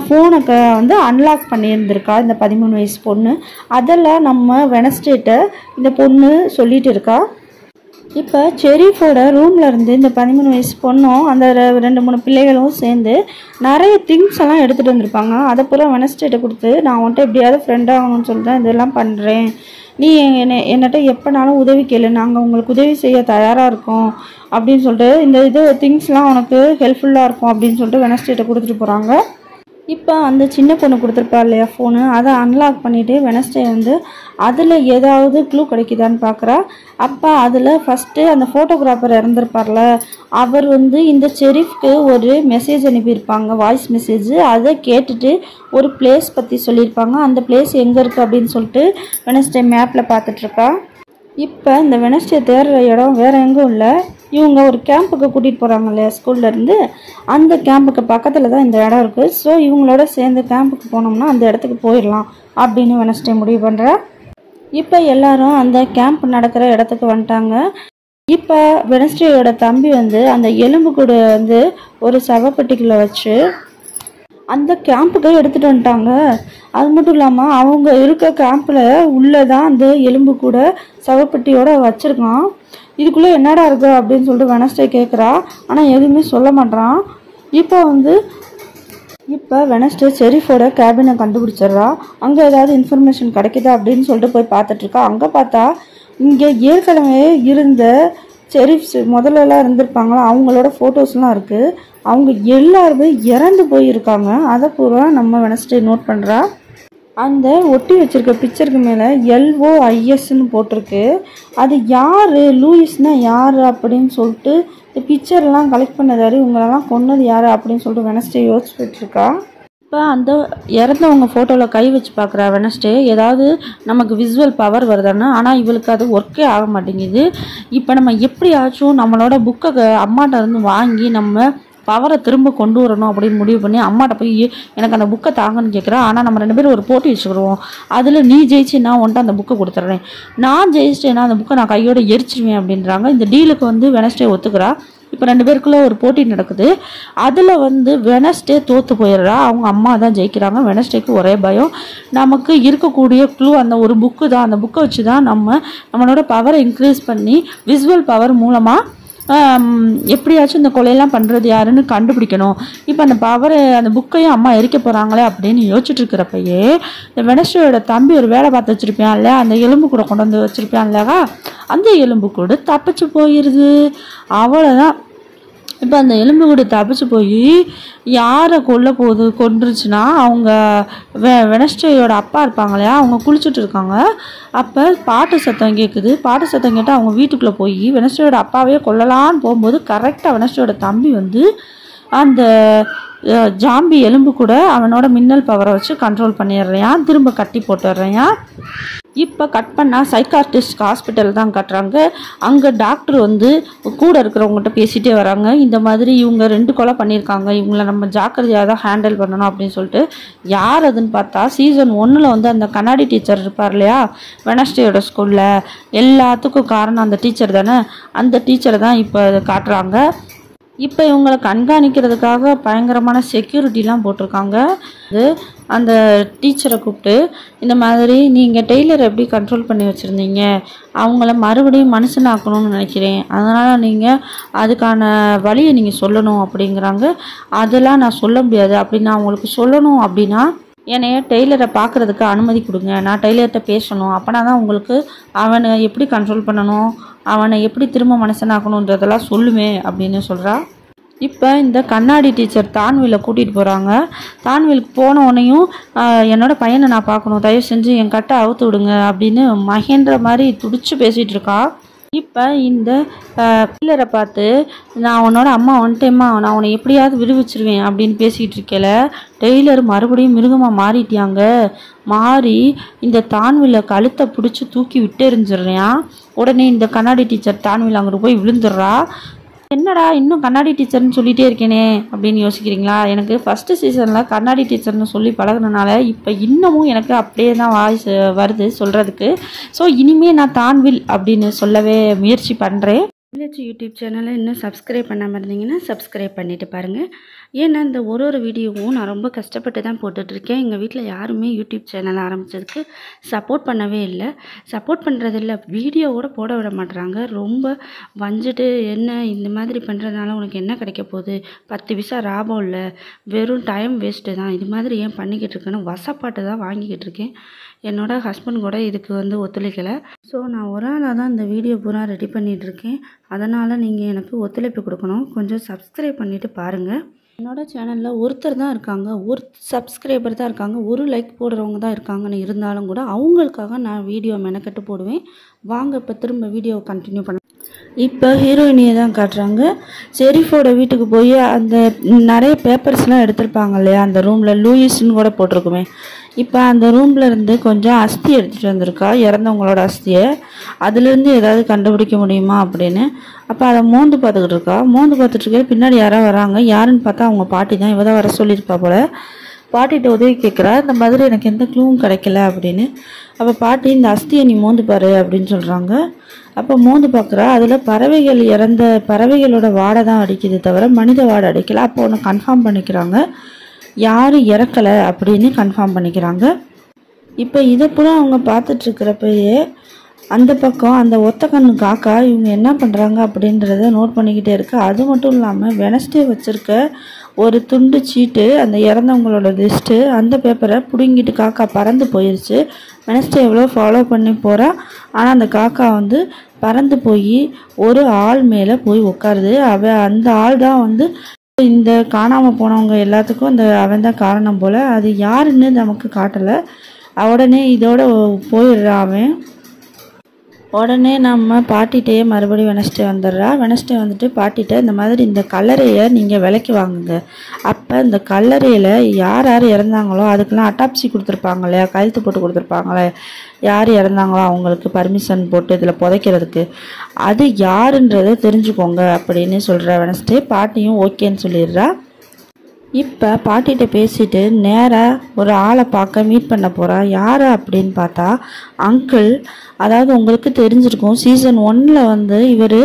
ஃபோனை வந்து அன்லாக் பண்ணியிருந்திருக்கா இந்த 13 வயசு பொண்ணு. அதெல்லாம் நம்ம வெனஸ்டேட்ட இந்த பொண்ணு சொல்லிட்டு இருக்கா. இப்போ செரீஃபோட ரூமில் இருந்து இந்த 13 வயசு பொண்ணும் அந்த 2-3 பிள்ளைகளும் சேர்ந்து நிறைய திங்ஸ் எல்லாம் எடுத்துகிட்டு வந்திருப்பாங்க. அதை பூரா வெனஸ்டேட்டை கொடுத்து நான் உன்ட்ட எப்படியாவது ஃப்ரெண்டாகணும்னு சொல்லிட்டு தான் இதெல்லாம் பண்ணுறேன், நீ என்னட்ட எப்போனாலும் உதவி கேளு, நாங்கள் உங்களுக்கு உதவி செய்ய தயாராக இருக்கோம் அப்படின்னு சொல்லிட்டு இந்த திங்ஸ்லாம் உனக்கு ஹெல்ப்ஃபுல்லாக இருக்கும் அப்படின்னு சொல்லிட்டு வெனஸ்டேட்டை கொடுத்துட்டு போகிறாங்க. இப்போ அந்த சின்ன பொண்ணு கொடுத்துருப்பா இல்லையா ஃபோனு, அதை அன்லாக் பண்ணிவிட்டு வெனஸ்டே வந்து அதில் ஏதாவது க்ளூ கிடைக்குதான்னு பார்க்குறா. அப்போ அதில் ஃபஸ்ட்டு அந்த ஃபோட்டோகிராஃபர் இறந்துருப்பார்ல, அவர் வந்து இந்த செரீஃப்க்கு ஒரு மெசேஜ் அனுப்பியிருப்பாங்க, வாய்ஸ் மெசேஜ். அதை கேட்டுட்டு ஒரு பிளேஸ் பற்றி சொல்லியிருப்பாங்க. அந்த பிளேஸ் எங்கே இருக்குது அப்படின்னு சொல்லிட்டு வெனஸ்டே மேப்பில் பார்த்துட்ருக்கா. இப்போ இந்த வெனஸ்டே தேடுற இடம் வேறு எங்கும் இல்லை, இவங்க ஒரு கேம்புக்கு கூட்டிகிட்டு போகிறாங்க இல்லையா ஸ்கூல்லேருந்து, அந்த கேம்புக்கு பக்கத்தில் தான் இந்த இடம் இருக்குது. ஸோ இவங்களோட சேர்ந்து கேம்புக்கு போனோம்னா அந்த இடத்துக்கு போயிடலாம் அப்படின்னு வெனஸ்டே முடிவு பண்ணுறா. இப்போ எல்லாரும் அந்த கேம்ப் நடக்கிற இடத்துக்கு வந்துட்டாங்க. இப்போ வெனஸ்டேயோட தம்பி வந்து அந்த எலும்புக்கூடு வந்து ஒரு சவப்பெட்டிக்குள்ளே வச்சு அந்த கேம்புக்கு எடுத்துகிட்டு வந்துட்டாங்க. அது மட்டும் இல்லாமல் அவங்க இருக்க கேம்பில் உள்ளே தான் அந்த எலும்பு கூட சவப்பெட்டியோட வச்சுருக்கான். இதுக்குள்ளே என்னடா இருக்குது அப்படின்னு சொல்லிட்டு வெனஸ்டே கேட்குறா. ஆனால் எதுவுமே சொல்ல மாட்டான். இப்போ வெனஸ்டே செரீஃபோட கேபினை கண்டுபிடிச்சிட்றா. அங்கே ஏதாவது இன்ஃபர்மேஷன் கிடைக்குதா அப்படின்னு சொல்லிட்டு போய் பார்த்துட்ருக்கா. அங்கே பார்த்தா இங்கே ஏற்கனவே இருந்த செரீஃப்ஸ் முதல்லலாம் இருந்திருப்பாங்களா, அவங்களோட ஃபோட்டோஸ்லாம் இருக்குது. அவங்க எல்லாருமே இறந்து போயிருக்காங்க. அதை பூரா நம்ம வெனஸ்டே நோட் பண்ணுறா. அந்த ஒட்டி வச்சுருக்க பிக்சருக்கு மேலே LOISன்னு போட்டிருக்கு. அது யார், லூயிஸ்னால் யார் அப்படின்னு சொல்லிட்டு இந்த பிக்சர்லாம் கலெக்ட் பண்ணதாரு, இவங்களெல்லாம் கொன்னது யார் அப்படின்னு சொல்லிட்டு வெனஸ்டே யோசிச்சுட்ருக்கா. இப்போ அந்த இறந்தவங்க ஃபோட்டோவில் கை வச்சு பார்க்குறா வெனஸ்டே, ஏதாவது நமக்கு விசுவல் பவர் வருதான்னு. ஆனால் இவளுக்கு அது ஒர்க்கே ஆக மாட்டேங்குது. இப்போ நம்ம எப்படியாச்சும் நம்மளோட புக்கை அம்மாட்ட இருந்து வாங்கி நம்ம பவரை திரும்ப கொண்டு வரணும் அப்படின்னு முடிவு பண்ணி அம்மாட்ட போய் எனக்கு அந்த புக்கை தாங்கன்னு கேட்குறா. ஆனால் நம்ம 2 பேரும் ஒரு போட்டி வச்சுக்கிடுவோம், அதில் நீ ஜெயிச்சுன்னா உன்ட்டு அந்த புக்கை கொடுத்துட்றேன், நான் ஜெயிச்சிட்டேன்னா அந்த புக்கை நான் கையோட எரிச்சிடுவேன் அப்படின்றாங்க. இந்த டீலுக்கு வந்து வெனஸ்டே ஒத்துக்கிறா. இப்போ 2 பேருக்குள்ளே ஒரு போட்டி நடக்குது. அதில் வந்து வெனஸ்டே தோற்று போயிடுறா. அவங்க அம்மா தான் ஜெயிக்கிறாங்க. வெனஸ்டேக்கு ஒரே பயம், நமக்கு இருக்கக்கூடிய க்ளூ அந்த ஒரு புக்கு தான், அந்த புக்கை வச்சு தான் நம்மளோட பவரை இன்க்ரீஸ் பண்ணி விசுவல் பவர் மூலமாக எப்படியாச்சும் இந்த கொலையெல்லாம் பண்ணுறது யாருன்னு கண்டுபிடிக்கணும். இப்போ அந்த புக்கையும் அம்மா எரிக்க போகிறாங்களே அப்படின்னு யோசிச்சுட்டு இருக்கிறப்பயே இந்த வெனஸ்டேயோட தம்பி ஒரு வேலை பார்த்து வச்சுருப்பான் இல்லையா, அந்த எலும்பு கூட கொண்டு வந்து வச்சுருப்பான் இல்லையா, அந்த எலும்பு கூட தப்பிச்சு போயிடுது. அவ்வளோதான். இப்போ அந்த எலும்பு கூட தப்பிச்சு போய் யாரை கொன்றுச்சுன்னா அவங்க வெனஸ்டேயோட அப்பா இருப்பாங்க இல்லையா, அவங்க குளிச்சுட்டு இருக்காங்க. அப்போ பாட்டு சத்தம் கேட்குது. பாட்டு சத்தம் கேட்டால் அவங்க வீட்டுக்குள்ளே போய் வெனஸ்டேயோட அப்பாவே கொல்லலான்னு போகும்போது கரெக்டாக வெனஸ்டேயோட தம்பி வந்து அந்த ஜாம்பி எலும்பு கூட அவனோட மின்னல் பவரை வச்சு கண்ட்ரோல் பண்ணிடுறான், திரும்ப கட்டி போட்டுடுறான். இப்போ கட் பண்ணால் சைக்கார்டிஸ்ட் ஹாஸ்பிட்டல் தான் கட்டுறாங்க. அங்கே டாக்டர் வந்து கூட இருக்கிறவங்ககிட்ட பேசிகிட்டே வராங்க. இந்த மாதிரி இவங்க 2 கொலை பண்ணியிருக்காங்க, இவங்கள நம்ம ஜாக்கிரதையாக தான் ஹேண்டில் பண்ணணும் அப்படின்னு சொல்லிட்டு. யார் அதுன்னு பார்த்தா சீசன் 1 வந்து அந்த கண்ணாடி டீச்சர் இருப்பார் இல்லையா, வெனஸ்டேயோட ஸ்கூலில் எல்லாத்துக்கும் காரணம் அந்த டீச்சர் தானே. அந்த டீச்சரை தான் இப்போ காட்டுறாங்க. இப்போ இவங்களை கண்காணிக்கிறதுக்காக பயங்கரமான செக்யூரிட்டிலாம் போட்டிருக்காங்க. அந்த டீச்சரை கூப்பிட்டு இந்த மாதிரி நீங்கள் டெய்லரை எப்படி கண்ட்ரோல் பண்ணி வச்சுருந்தீங்க, அவங்கள மறுபடியும் மனுஷனாக்கணும்னு நினைக்கிறேன், அதனால் நீங்கள் அதுக்கான வழியை நீங்கள் சொல்லணும் அப்படிங்கிறாங்க. அதெல்லாம் நான் சொல்ல முடியாது, அப்படின்னு நான் உங்களுக்கு சொல்லணும் அப்படின்னா என்னைய டெய்லரை பார்க்குறதுக்கு அனுமதி கொடுங்க, நான் டெய்லர்கிட்ட பேசணும், அப்போனா தான் உங்களுக்கு அவனை எப்படி கண்ட்ரோல் பண்ணணும், அவனை எப்படி திரும்ப மனுஷனாக்கணுன்றதெல்லாம் சொல்லுவேன் அப்படின்னு சொல்கிறா. இப்போ இந்த கண்ணாடி டீச்சர் தான்விலை கூட்டிகிட்டு போகிறாங்க. தான்விலுக்கு போன உடனேயும் என்னோடய பையனை நான் பார்க்கணும், தயவு செஞ்சு என் கட்டை அவுத்து விடுங்க அப்படின்னு மகேந்திர மாதிரி துடிச்சு பேசிகிட்டு இருக்கா. இப்போ இந்த பிள்ளரை பார்த்து நான் உன்னோட அம்மா வந்துட்டேம்மா, நான் உன்னை எப்படியாவது விடுவிச்சிருவேன் அப்படின்னு பேசிக்கிட்டு இருக்கல, டெய்லர் மறுபடியும் மிருகமாக மாறிட்டியாங்க. மாறி இந்த தான்விலை கழுத்தை பிடிச்சி தூக்கி விட்டு எறிஞ்சிடுறான். உடனே இந்த கண்ணாடி டீச்சர் தான்விலை அங்கிட்டு போய் விழுந்துடுறா. என்னடா இன்னும் கண்ணாடி டீச்சர்னு சொல்லிகிட்டே இருக்கேனே அப்படின்னு யோசிக்கிறீங்களா? எனக்கு ஃபஸ்ட்டு சீசனில் கண்ணாடி டீச்சர்னு சொல்லி பழகினால இப்போ இன்னமும் எனக்கு அப்படியே தான் வாய்ஸ் வருது சொல்கிறதுக்கு. ஸோ இனிமேல் நான் தான்வில் அப்படின்னு சொல்லவே முயற்சி பண்ணுறேன். தமிழச்சி யூடியூப் சேனலை இன்னும் சப்ஸ்கிரைப் பண்ணாமல் இருந்தீங்கன்னா சப்ஸ்கிரைப் பண்ணிவிட்டு பாருங்கள். ஏன்னா இந்த ஒரு வீடியோவும் நான் ரொம்ப கஷ்டப்பட்டு தான் போட்டுட்ருக்கேன். எங்கள் வீட்டில் யாருமே யூடியூப் சேனல் ஆரம்பித்ததுக்கு சப்போர்ட் பண்ணவே இல்லை. சப்போர்ட் பண்ணுறதில்ல, வீடியோவோட போட விட மாட்டுறாங்க. ரொம்ப வஞ்சிட்டு என்ன இந்த மாதிரி பண்ணுறதுனால உனக்கு என்ன கிடைக்க போகுது, 10 பைசா லாபம் இல்லை, வெறும் டைம் வேஸ்ட்டு தான், இது மாதிரி ஏன் பண்ணிக்கிட்டு இருக்கேன்னு வசப்பாட்டு தான் வாங்கிக்கிட்டு இருக்கேன். என்னோடய ஹஸ்பண்ட் கூட இதுக்கு வந்து ஒத்துழைக்கலை. ஸோ நான் ஒரு ஆளாக தான் இந்த வீடியோ பூரா ரெடி பண்ணிகிட்ருக்கேன். அதனால் நீங்கள் எனக்கு ஒத்துழைப்பு கொடுக்கணும். கொஞ்சம் சப்ஸ்கிரைப் பண்ணிவிட்டு பாருங்கள். என்னோடய சேனலில் ஒருத்தர் தான் இருக்காங்க, ஒரு சப்ஸ்கிரைபர் தான் இருக்காங்க, ஒரு லைக் போடுறவங்க தான் இருக்காங்கன்னு இருந்தாலும் கூட அவங்களுக்காக நான் வீடியோ மெனக்கெட்டு போடுவேன். வாங்க இப்போ திரும்ப வீடியோவை கண்டினியூ பண்ண. இப்போ ஹீரோயினியை தான் காட்டுறாங்க. ஷெரீஃபோட வீட்டுக்கு போய் அந்த நிறைய பேப்பர்ஸ்லாம் எடுத்திருப்பாங்க இல்லையா, அந்த ரூமில் லூயிஸ்ன்னு கூட போட்டிருக்குமே. இப்போ அந்த ரூமில் இருந்து கொஞ்சம் அஸ்தி எடுத்துகிட்டு வந்திருக்கா, இறந்தவங்களோட அஸ்தியை. அதுலேருந்து ஏதாவது கண்டுபிடிக்க முடியுமா அப்படின்னு. அப்போ அதை மோந்து பார்த்துக்கிட்டு இருக்கா. மோந்து பார்த்துட்ருக்க பின்னாடி யாரோ வராங்க. யாருன்னு பார்த்தா அவங்க பாட்டி தான். இவ தான் வர சொல்லியிருப்பா போல். பாட்டிகிட்ட உதவி கேட்குறா, இந்த மாதிரி எனக்கு எந்த க்ளூவும் கிடைக்கல அப்படின்னு. அப்போ பாட்டி இந்த அஸ்தியை நீ மோந்து பாரு அப்படின்னு சொல்கிறாங்க. அப்போ மோந்து பார்க்குறா, அதில் பறவைகள் இறந்த பறவைகளோட வாடை தான் அடிக்குது தவிர மனித வாடை அடிக்கலை. அப்போ ஒன்று கன்ஃபார்ம் பண்ணிக்கிறாங்க, யாரும் இறக்கலை அப்படின்னு கன்ஃபார்ம் பண்ணிக்கிறாங்க. இப்போ இதை பூரா அவங்க பார்த்துட்ருக்கிறப்பயே அந்த பக்கம் அந்த ஒத்த கண்ணு காக்கா இவங்க என்ன பண்ணுறாங்க அப்படின்றத நோட் பண்ணிக்கிட்டே இருக்கு. அது மட்டும் இல்லாமல் வெனஸ்டே வச்சுருக்க ஒரு துண்டு சீட்டு, அந்த இறந்தவங்களோட லிஸ்ட்டு, அந்த பேப்பரை பிடுங்கிட்டு காக்கா பறந்து போயிடுச்சு. வெனஸ்டே எவ்வளோ ஃபாலோ பண்ணி போகிறா, ஆனால் அந்த காக்கா வந்து பறந்து போய் ஒரு ஆள் மேலே போய் உட்காருது. அந்த ஆள் தான் வந்து இந்த காணாமல் போனவங்க எல்லாத்துக்கும் அவன் தான் காரணம் போல். அது யாருன்னு நமக்கு காட்டலை. உடனே இதோட போயிடுறான் அவன். உடனே நம்ம பாட்டிகிட்டே மறுபடியும் வெனஸ்டே வந்துடுறா. வெனஸ்டே வந்துட்டு பாட்டிகிட்ட இந்த மாதிரி இந்த கல்லறையை நீங்கள் விலைக்கு வாங்குங்க. அப்போ இந்த கல்லறையில் யார் யார் இறந்தாங்களோ அதுக்கெல்லாம் அட்டாப்சி கொடுத்துருப்பாங்க இல்லையா, கையெழுத்து போட்டு கொடுத்துருப்பாங்களே, யார் இறந்தாங்களோ அவங்களுக்கு பர்மிஷன் போட்டு இதில் புதைக்கிறதுக்கு, அது யாருன்றதை தெரிஞ்சுக்கோங்க அப்படின்னு சொல்கிற வெனஸ்டே. பாட்டியும் ஓகேன்னு சொல்லிடுறா. இப்போ பாட்டிகிட்ட பேசிட்டு நேராக ஒரு ஆளை பார்க்க மீட் பண்ண போகிறா. யார் அப்படின்னு பார்த்தா அங்கிள். அதாவது உங்களுக்கு தெரிஞ்சிருக்கும், சீசன் 1 வந்து இவர்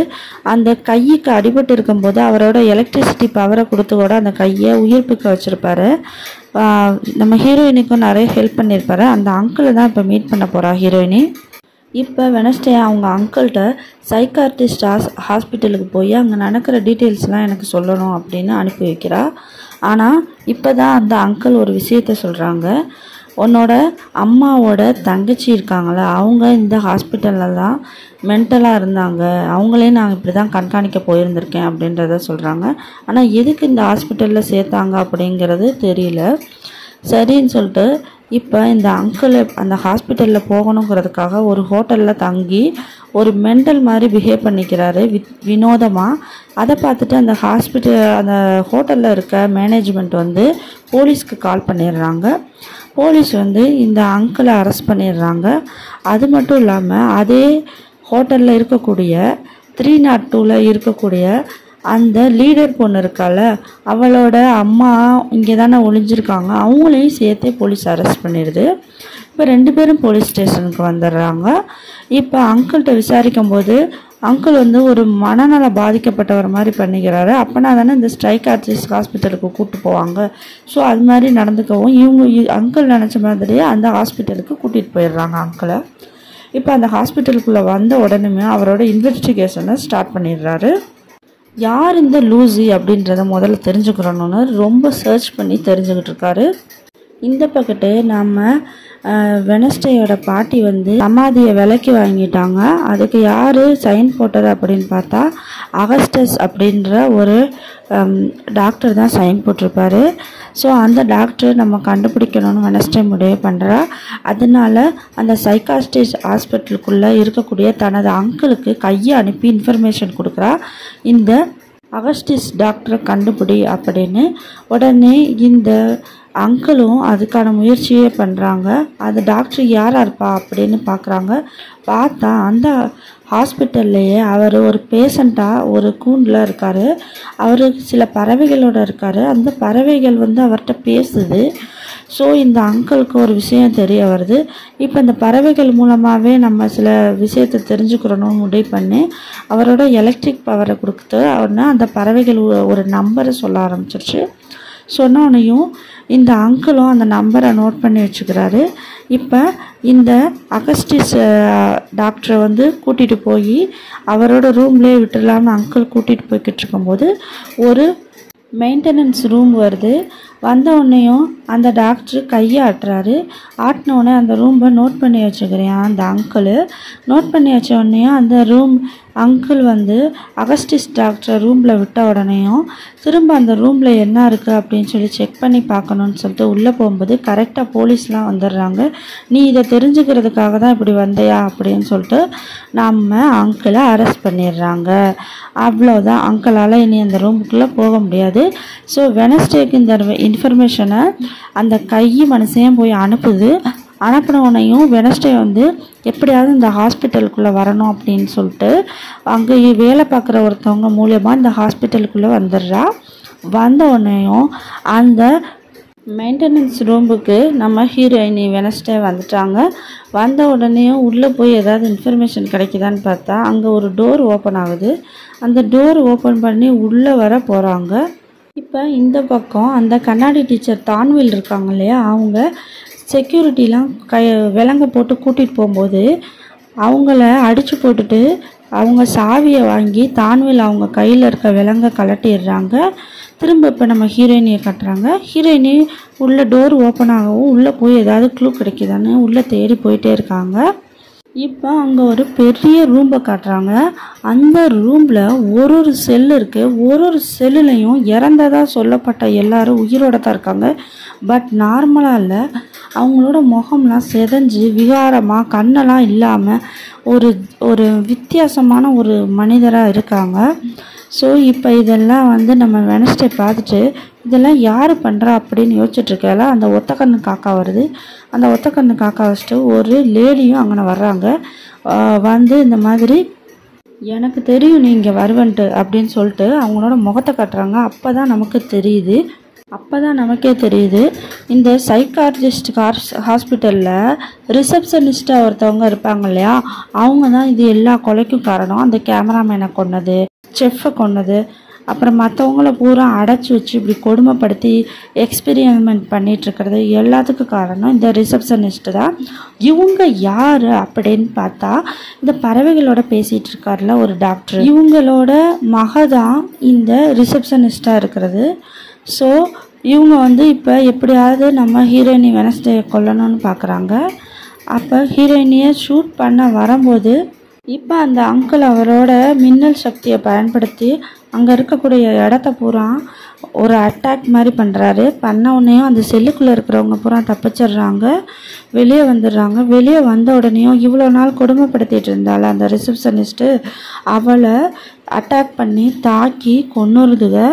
அந்த கைக்கு அடிபட்டு இருக்கும்போது அவரோட எலக்ட்ரிசிட்டி பவரை கொடுத்து கூட அந்த கையை உயிர்ப்பிக்க வச்சுருப்பாரு. நம்ம ஹீரோயினுக்கும் நிறைய ஹெல்ப் பண்ணியிருப்பாரு. அந்த அங்கிளை தான் இப்போ மீட் பண்ண போகிறா ஹீரோயினி. இப்போ வெனஸ்டே அவங்க அங்கிள்கிட்ட சைக்கார்டிஸ்ட் ஹாஸ்பிட்டலுக்கு போய் அங்கே நடக்கிற டீட்டெயில்ஸ்லாம் எனக்கு சொல்லணும் அப்படின்னு அனுப்பி வைக்கிறா. ஆனால் இப்போ தான் அந்த அங்கிள் ஒரு விஷயத்த சொல்கிறாங்க, உன்னோட அம்மாவோட தங்கச்சி இருக்காங்களே அவங்க இந்த ஹாஸ்பிட்டலில் தான் மென்டலாக இருந்தாங்க, அவங்களே நான் இப்படி தான் கண்காணிக்க போயிருந்திருக்கேன் அப்படின்றத சொல்கிறாங்க. ஆனால் எதுக்கு இந்த ஹாஸ்பிட்டலில் சேர்த்தாங்க அப்படிங்கிறது தெரியல. சரின்னு சொல்லிட்டு இப்போ இந்த அங்கிள் அந்த ஹாஸ்பிட்டலில் போகணுங்கிறதுக்காக ஒரு ஹோட்டலில் தங்கி ஒரு மெண்டல் மாதிரி பிஹேவ் பண்ணிக்கிறாரு வினோதமாக. அதை பார்த்துட்டு அந்த ஹோட்டலில் இருக்க மேனேஜ்மெண்ட் வந்து போலீஸ்க்கு கால் பண்ணிடுறாங்க. போலீஸ் வந்து இந்த அங்கிளை அரெஸ்ட் பண்ணிடுறாங்க. அது மட்டும் இல்லாமல் அதே ஹோட்டலில் இருக்கக்கூடிய 302ல் இருக்கக்கூடிய அந்த லீடர் பொண்ணு இருக்கால, அவளோட அம்மா இங்கே தானே ஒளிஞ்சிருக்காங்க, அவங்களையும் சேர்த்தே போலீஸ் அரெஸ்ட் பண்ணிடுது. இப்போ 2 பேரும் போலீஸ் ஸ்டேஷனுக்கு வந்துடுறாங்க. இப்போ அங்கிள்கிட்ட விசாரிக்கும் போது அங்கிள் வந்து ஒரு மனநல பாதிக்கப்பட்டவர் மாதிரி பண்ணிக்கிறாரு. அப்போனா தானே இந்த சைக்காட்ரிஸ்ட் ஹாஸ்பிட்டலுக்கு கூப்பிட்டு போவாங்க. ஸோ அது மாதிரி நடந்துக்கவும் இவங்க அங்கிள் நினச்ச மாதிரியே அந்த ஹாஸ்பிட்டலுக்கு கூட்டிகிட்டு போயிடுறாங்க அங்கிளை. இப்போ அந்த ஹாஸ்பிட்டலுக்குள்ளே வந்த உடனே அவரோட இன்வெஸ்டிகேஷனை ஸ்டார்ட் பண்ணிடுறாரு. யார் இந்த லூசி அப்படின்றத முதல்ல தெரிஞ்சுக்கிறோன்னு ரொம்ப சர்ச் பண்ணி தெரிஞ்சுக்கிட்டு இருக்காரு. இந்த பக்கத்து நம்ம வெனஸ்டேயோட பாட்டி வந்து சமாதியை விலைக்கு வாங்கிட்டாங்க. அதுக்கு யார் சைன் போட்டது அப்படின்னு பார்த்தா அகஸ்டஸ் அப்படின்ற ஒரு டாக்டர் தான் சைன் போட்டிருப்பாரு. ஸோ அந்த டாக்டர் நம்ம கண்டுபிடிக்கணும்னு வெனஸ்டே முடிவு பண்ணுறா. அதனால அந்த சைக்காட்ரிஸ்ட் ஹாஸ்பிட்டலுக்குள்ளே இருக்கக்கூடிய தனது அங்கிளுக்கு கையை அனுப்பி இன்ஃபர்மேஷன் கொடுக்குறா, இந்த அகஸ்டிஸ் டாக்டரை கண்டுபிடி அப்படின்னு. உடனே இந்த அங்கிளும் அதுக்கான முயற்சியே பண்ணுறாங்க. அந்த டாக்டர் யாராக இருப்பா அப்படின்னு பார்க்குறாங்க. பார்த்தா அந்த ஹாஸ்பிட்டல்லையே அவர் ஒரு பேஷண்ட்டாக ஒரு கூண்டில் இருக்கார். அவர் சில பறவைகளோடு இருக்கார். அந்த பறவைகள் வந்து அவர்கிட்ட பேசுது. ஸோ இந்த அங்கிளுக்கு ஒரு விஷயம் தெரிய வருது. இப்போ இந்த பறவைகள் மூலமாகவே நம்ம சில விஷயத்தை தெரிஞ்சுக்கிறோன்னு முடிவு பண்ணி அவரோட எலக்ட்ரிக் பவரை கொடுத்து அவர்னா அந்த பறவைகள் ஒரு நம்பரை சொல்ல ஆரம்பிச்சிருச்சு. சொன்னோன்னையும் இந்த அங்கிளும் அந்த நம்பரை நோட் பண்ணி வச்சுக்கிறாரு. இப்போ இந்த அகஸ்டிஸ் டாக்டரை வந்து கூட்டிகிட்டு போய் அவரோட ரூம்லேயே விட்டுடலாம்னு அங்கிள் கூட்டிகிட்டு போய்கிட்டு இருக்கும்போது ஒரு மெயின்டெனன்ஸ் ரூம் வருது. வந்த உடனேயும் அந்த டாக்டர் கையை ஆட்டுறாரு. ஆட்டினோடனே அந்த ரூமை நோட் பண்ணி வச்சுக்கிறேன் அந்த அங்கிள். நோட் பண்ணி வச்ச உடனேயும் அந்த அங்கிள் வந்து அகஸ்டிஸ் டாக்டரை ரூமில் விட்ட உடனேயும் திரும்ப அந்த ரூமில் என்ன இருக்குது அப்படின்னு சொல்லி செக் பண்ணி பார்க்கணுன்னு சொல்லிட்டு உள்ளே போகும்போது கரெக்டாக போலீஸ்லாம் வந்துடுறாங்க. நீ இதை தெரிஞ்சுக்கிறதுக்காக தான் இப்படி வந்தையா அப்படின்னு சொல்லிட்டு நம்ம அங்கிளை அரெஸ்ட் பண்ணிடுறாங்க. அவ்வளோதான், அங்கிளால் இனி அந்த ரூமுக்குள்ளே போக முடியாது. ஸோ வெனஸ்டேக்கு இந்த இன்ஃபர்மேஷனை அந்த கை மனுஷன் போய் அனுப்புது. அனுப்பினவனையும் வெனஸ்டே வந்து எப்படியாவது இந்த ஹாஸ்பிட்டலுக்குள்ளே வரணும் அப்படின்னு சொல்லிட்டு அங்கே வேலை பார்க்குற ஒருத்தவங்க மூலியமாக இந்த ஹாஸ்பிட்டலுக்குள்ளே வந்துடுறா. வந்த உடனேயும் அந்த மெயின்டெனன்ஸ் ரூமுக்கு நம்ம ஹீரோயினி வெனஸ்டே வந்துட்டாங்க. வந்த உடனேயும் உள்ளே போய் ஏதாவது இன்ஃபர்மேஷன் கிடைக்குதான்னு பார்த்தா அங்கே ஒரு டோர் ஓப்பன் ஆகுது. அந்த டோர் ஓப்பன் பண்ணி உள்ளே வர போகிறாங்க. இப்போ இந்த பக்கம் அந்த கண்ணாடி டீச்சர் தான்வில் இருக்காங்க இல்லையா, அவங்க செக்யூரிட்டிலாம் விலங்க போட்டு கூட்டிகிட்டு போகும்போது அவங்கள அடித்து போட்டுட்டு அவங்க சாவியை வாங்கி தான்வில் அவங்க கையில் இருக்க விலங்கை கலட்டிடுறாங்க. திரும்ப இப்போ நம்ம ஹீரோயினியை கட்டுறாங்க. ஹீரோயினி உள்ள டோர் ஓப்பன் ஆகவும் உள்ளே போய் ஏதாவது க்ளூ கிடைக்குதான்னு உள்ளே தேடி போயிட்டே இருக்காங்க. இப்போ அங்கே ஒரு பெரிய ரூம்பை காட்டுறாங்க. அந்த ரூமில் ஒரு செல் இருக்குது. ஒரு செல்லுலையும் இறந்ததாக சொல்லப்பட்ட எல்லாரும் உயிரோட தான் இருக்காங்க. பட் நார்மலாக இல்லை, அவங்களோட முகம்லாம் செதஞ்சு விகாரமாக கண்ணெல்லாம் இல்லாமல் ஒரு வித்தியாசமான ஒரு மனிதராக இருக்காங்க. ஸோ இப்போ இதெல்லாம் வந்து நம்ம வெனஸ்டே பார்த்துட்டு இதெல்லாம் யார் பண்ணுறா அப்படின்னு யோசிச்சுட்ருக்கல அந்த ஒத்தக்கண்ணு காக்கா வருது. அந்த ஒத்தக்கண்ணு காக்கா வச்சுட்டு ஒரு லேடியும் அங்கே வர்றாங்க. வந்து இந்த மாதிரி எனக்கு தெரியும் நீங்கள் வருவன்ட்டு அப்படின்னு சொல்லிட்டு அவங்களோட முகத்தை காட்டுறாங்க. அப்போ தான் நமக்கே தெரியுது இந்த சைக்காட்ரிஸ்ட் ஹாஸ்பிட்டலில் ரிசப்ஷனிஸ்ட்டாக ஒருத்தவங்க இருப்பாங்க இல்லையா, அவங்க தான் இது எல்லா கொலைக்கும் காரணம். அந்த கேமராமேனை கொன்னது, செஃப்பை கொன்னது, அப்புறம் மற்றவங்கள பூரா அடைச்சி வச்சு இப்படி கொடுமைப்படுத்தி எக்ஸ்பெரிமெண்ட் பண்ணிகிட்ருக்கிறது எல்லாத்துக்கும் காரணம் இந்த ரிசப்ஷனிஸ்ட்டு தான். இவங்க யார் அப்படின்னு பார்த்தா இந்த பறவைகளோட பேசிகிட்டு இருக்கார்ல ஒரு டாக்டர், இவங்களோட மக தான் இந்த ரிசப்ஷனிஸ்ட்டாக இருக்கிறது. ஸோ இவங்க வந்து இப்போ எப்படியாவது நம்ம ஹீரோயினி வெனஸ்டே கொல்லணும்னு பார்க்குறாங்க. அப்போ ஹீரோயினியை ஷூட் பண்ண வரும்போது இப்போ அந்த அங்கிள் அவரோட மின்னல் சக்தியை பயன்படுத்தி அங்கே இருக்கக்கூடிய இடத்த பூரா ஒரு அட்டாக் மாதிரி பண்ணுறாரு. பண்ண உடனேயும் அந்த செல்லுக்குள்ளே இருக்கிறவங்க பூரா தப்பிச்சிடுறாங்க, வெளியே வந்துடுறாங்க. வெளியே வந்த உடனேயும் இவ்வளோ நாள் கொடுமைப்படுத்திட்டு இருந்தால அந்த ரிசப்ஷனிஸ்ட்டு அவளை அட்டாக் பண்ணி தாக்கி கொன்னுருதுக.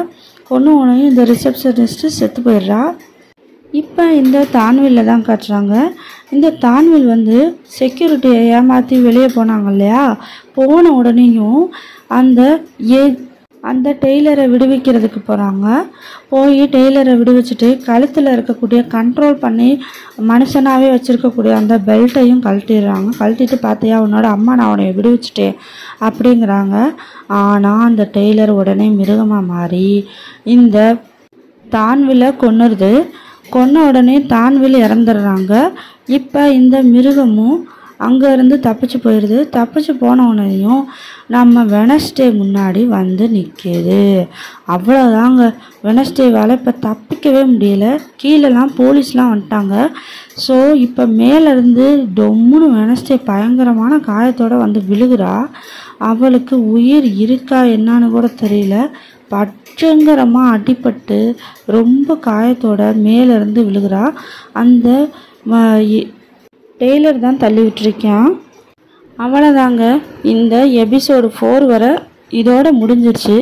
கொன்ன உடனே இந்த ரிசப்ஷனிஸ்ட்டு செத்து போயிடுறா. இப்போ இந்த தான்வில்ல தான் காட்டுறாங்க. இந்த தான்வில் வந்து செக்யூரிட்டியை ஏமாற்றி வெளியே போனாங்க இல்லையா, போன உடனேயும் அந்த டெய்லரை விடுவிக்கிறதுக்கு போகிறாங்க. போய் டெய்லரை விடுவிச்சுட்டு கழுத்தில் இருக்கக்கூடிய கண்ட்ரோல் பண்ணி மனுஷனாகவே வச்சுருக்கக்கூடிய அந்த பெல்ட்டையும் கழட்டிடுறாங்க. கழட்டிட்டு பார்த்தியா உன்னோட அம்மா நான் உன்னை விடுவிச்சிட்டேன் அப்படிங்கிறாங்க. ஆனால் அந்த டெய்லர் உடனே மிருகமாக மாறி இந்த தான்வில்லை கொன்னுருது. கொன்ன உடனே தான்வில் இறந்துடுறாங்க. இப்போ இந்த மிருகமும் அங்கேருந்து தப்பிச்சு போயிடுது. தப்பிச்சு போன உடனேயும் நம்ம வெனஸ்டே முன்னாடி வந்து நிற்கிது. அவ்வளோதாங்க, வெனஸ்டேவால் இப்போ தப்பிக்கவே முடியல. கீழெல்லாம் போலீஸ்லாம் வந்துட்டாங்க. ஸோ இப்போ மேலேருந்து டொம்முன்னு வெனஸ்டே பயங்கரமான காயத்தோடு வந்து விழுகிறா. அவளுக்கு உயிர் இருக்கா என்னான்னு கூட தெரியல. பச்சங்கரமாக அடிபட்டு ரொம்ப காயத்தோட மேலேருந்து விழுகிறா. அந்த டெய்லர் தான் தள்ளி விட்டுருக்கான். அவ்வளோதாங்க, இந்த எபிசோடு 4 வரை இதோட முடிஞ்சிருச்சு.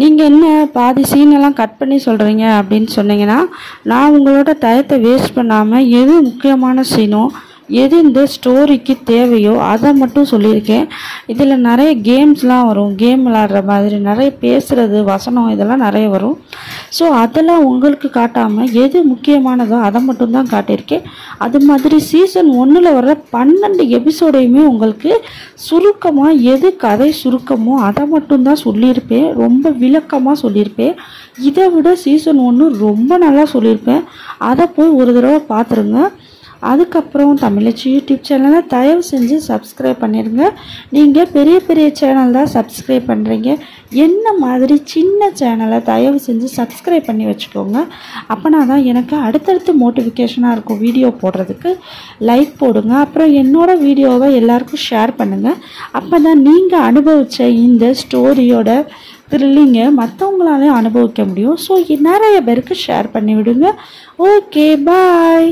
நீங்கள் என்ன பாதி சீனெல்லாம் கட் பண்ணி சொல்கிறீங்க அப்படின்னு சொன்னீங்கன்னா, நான் உங்களோட டயத்தை வேஸ்ட் பண்ணாமல் எது முக்கியமான சீனோ எது இந்த ஸ்டோரிக்கு தேவையோ அதை மட்டும் சொல்லியிருக்கேன். இதில் நிறைய கேம்ஸ்லாம் வரும், கேம் விளாடுற மாதிரி நிறைய பேசுகிறது வசனம் இதெல்லாம் நிறைய வரும். ஸோ அதெல்லாம் உங்களுக்கு காட்டாமல் எது முக்கியமானதோ அதை மட்டும்தான் காட்டியிருக்கேன். அது மாதிரி சீசன் 1 வர 12 எபிசோடையுமே உங்களுக்கு சுருக்கமாக எது கதை சுருக்கமோ அதை மட்டும்தான் சொல்லியிருப்பேன். ரொம்ப விளக்கமாக சொல்லியிருப்பேன். இதை விட சீசன் 1 ரொம்ப நல்லா சொல்லியிருப்பேன். அதை போய் ஒரு தடவை பார்த்துருங்க. அதுக்கப்புறம் தமிழச்சி யூடியூப் சேனலை தயவு செஞ்சு சப்ஸ்கிரைப் பண்ணிடுங்க. நீங்கள் பெரிய பெரிய சேனல் தான் சப்ஸ்கிரைப் பண்ணுறீங்க. என்ன மாதிரி சின்ன சேனலை தயவு செஞ்சு சப்ஸ்கிரைப் பண்ணி வச்சுக்கோங்க. அப்போனா தான் எனக்கு அடுத்தடுத்து மோட்டிஃபிகேஷனாக இருக்கும் வீடியோ போடுறதுக்கு. லைக் போடுங்க. அப்புறம் என்னோடய வீடியோவை எல்லாருக்கும் ஷேர் பண்ணுங்கள். அப்போ தான் நீங்கள் அனுபவித்த இந்த ஸ்டோரியோட த்ரில்லிங்கை மற்றவங்களாலையும் அனுபவிக்க முடியும். ஸோ நிறைய பேருக்கு ஷேர் பண்ணி விடுங்க. ஓகே, பாய்.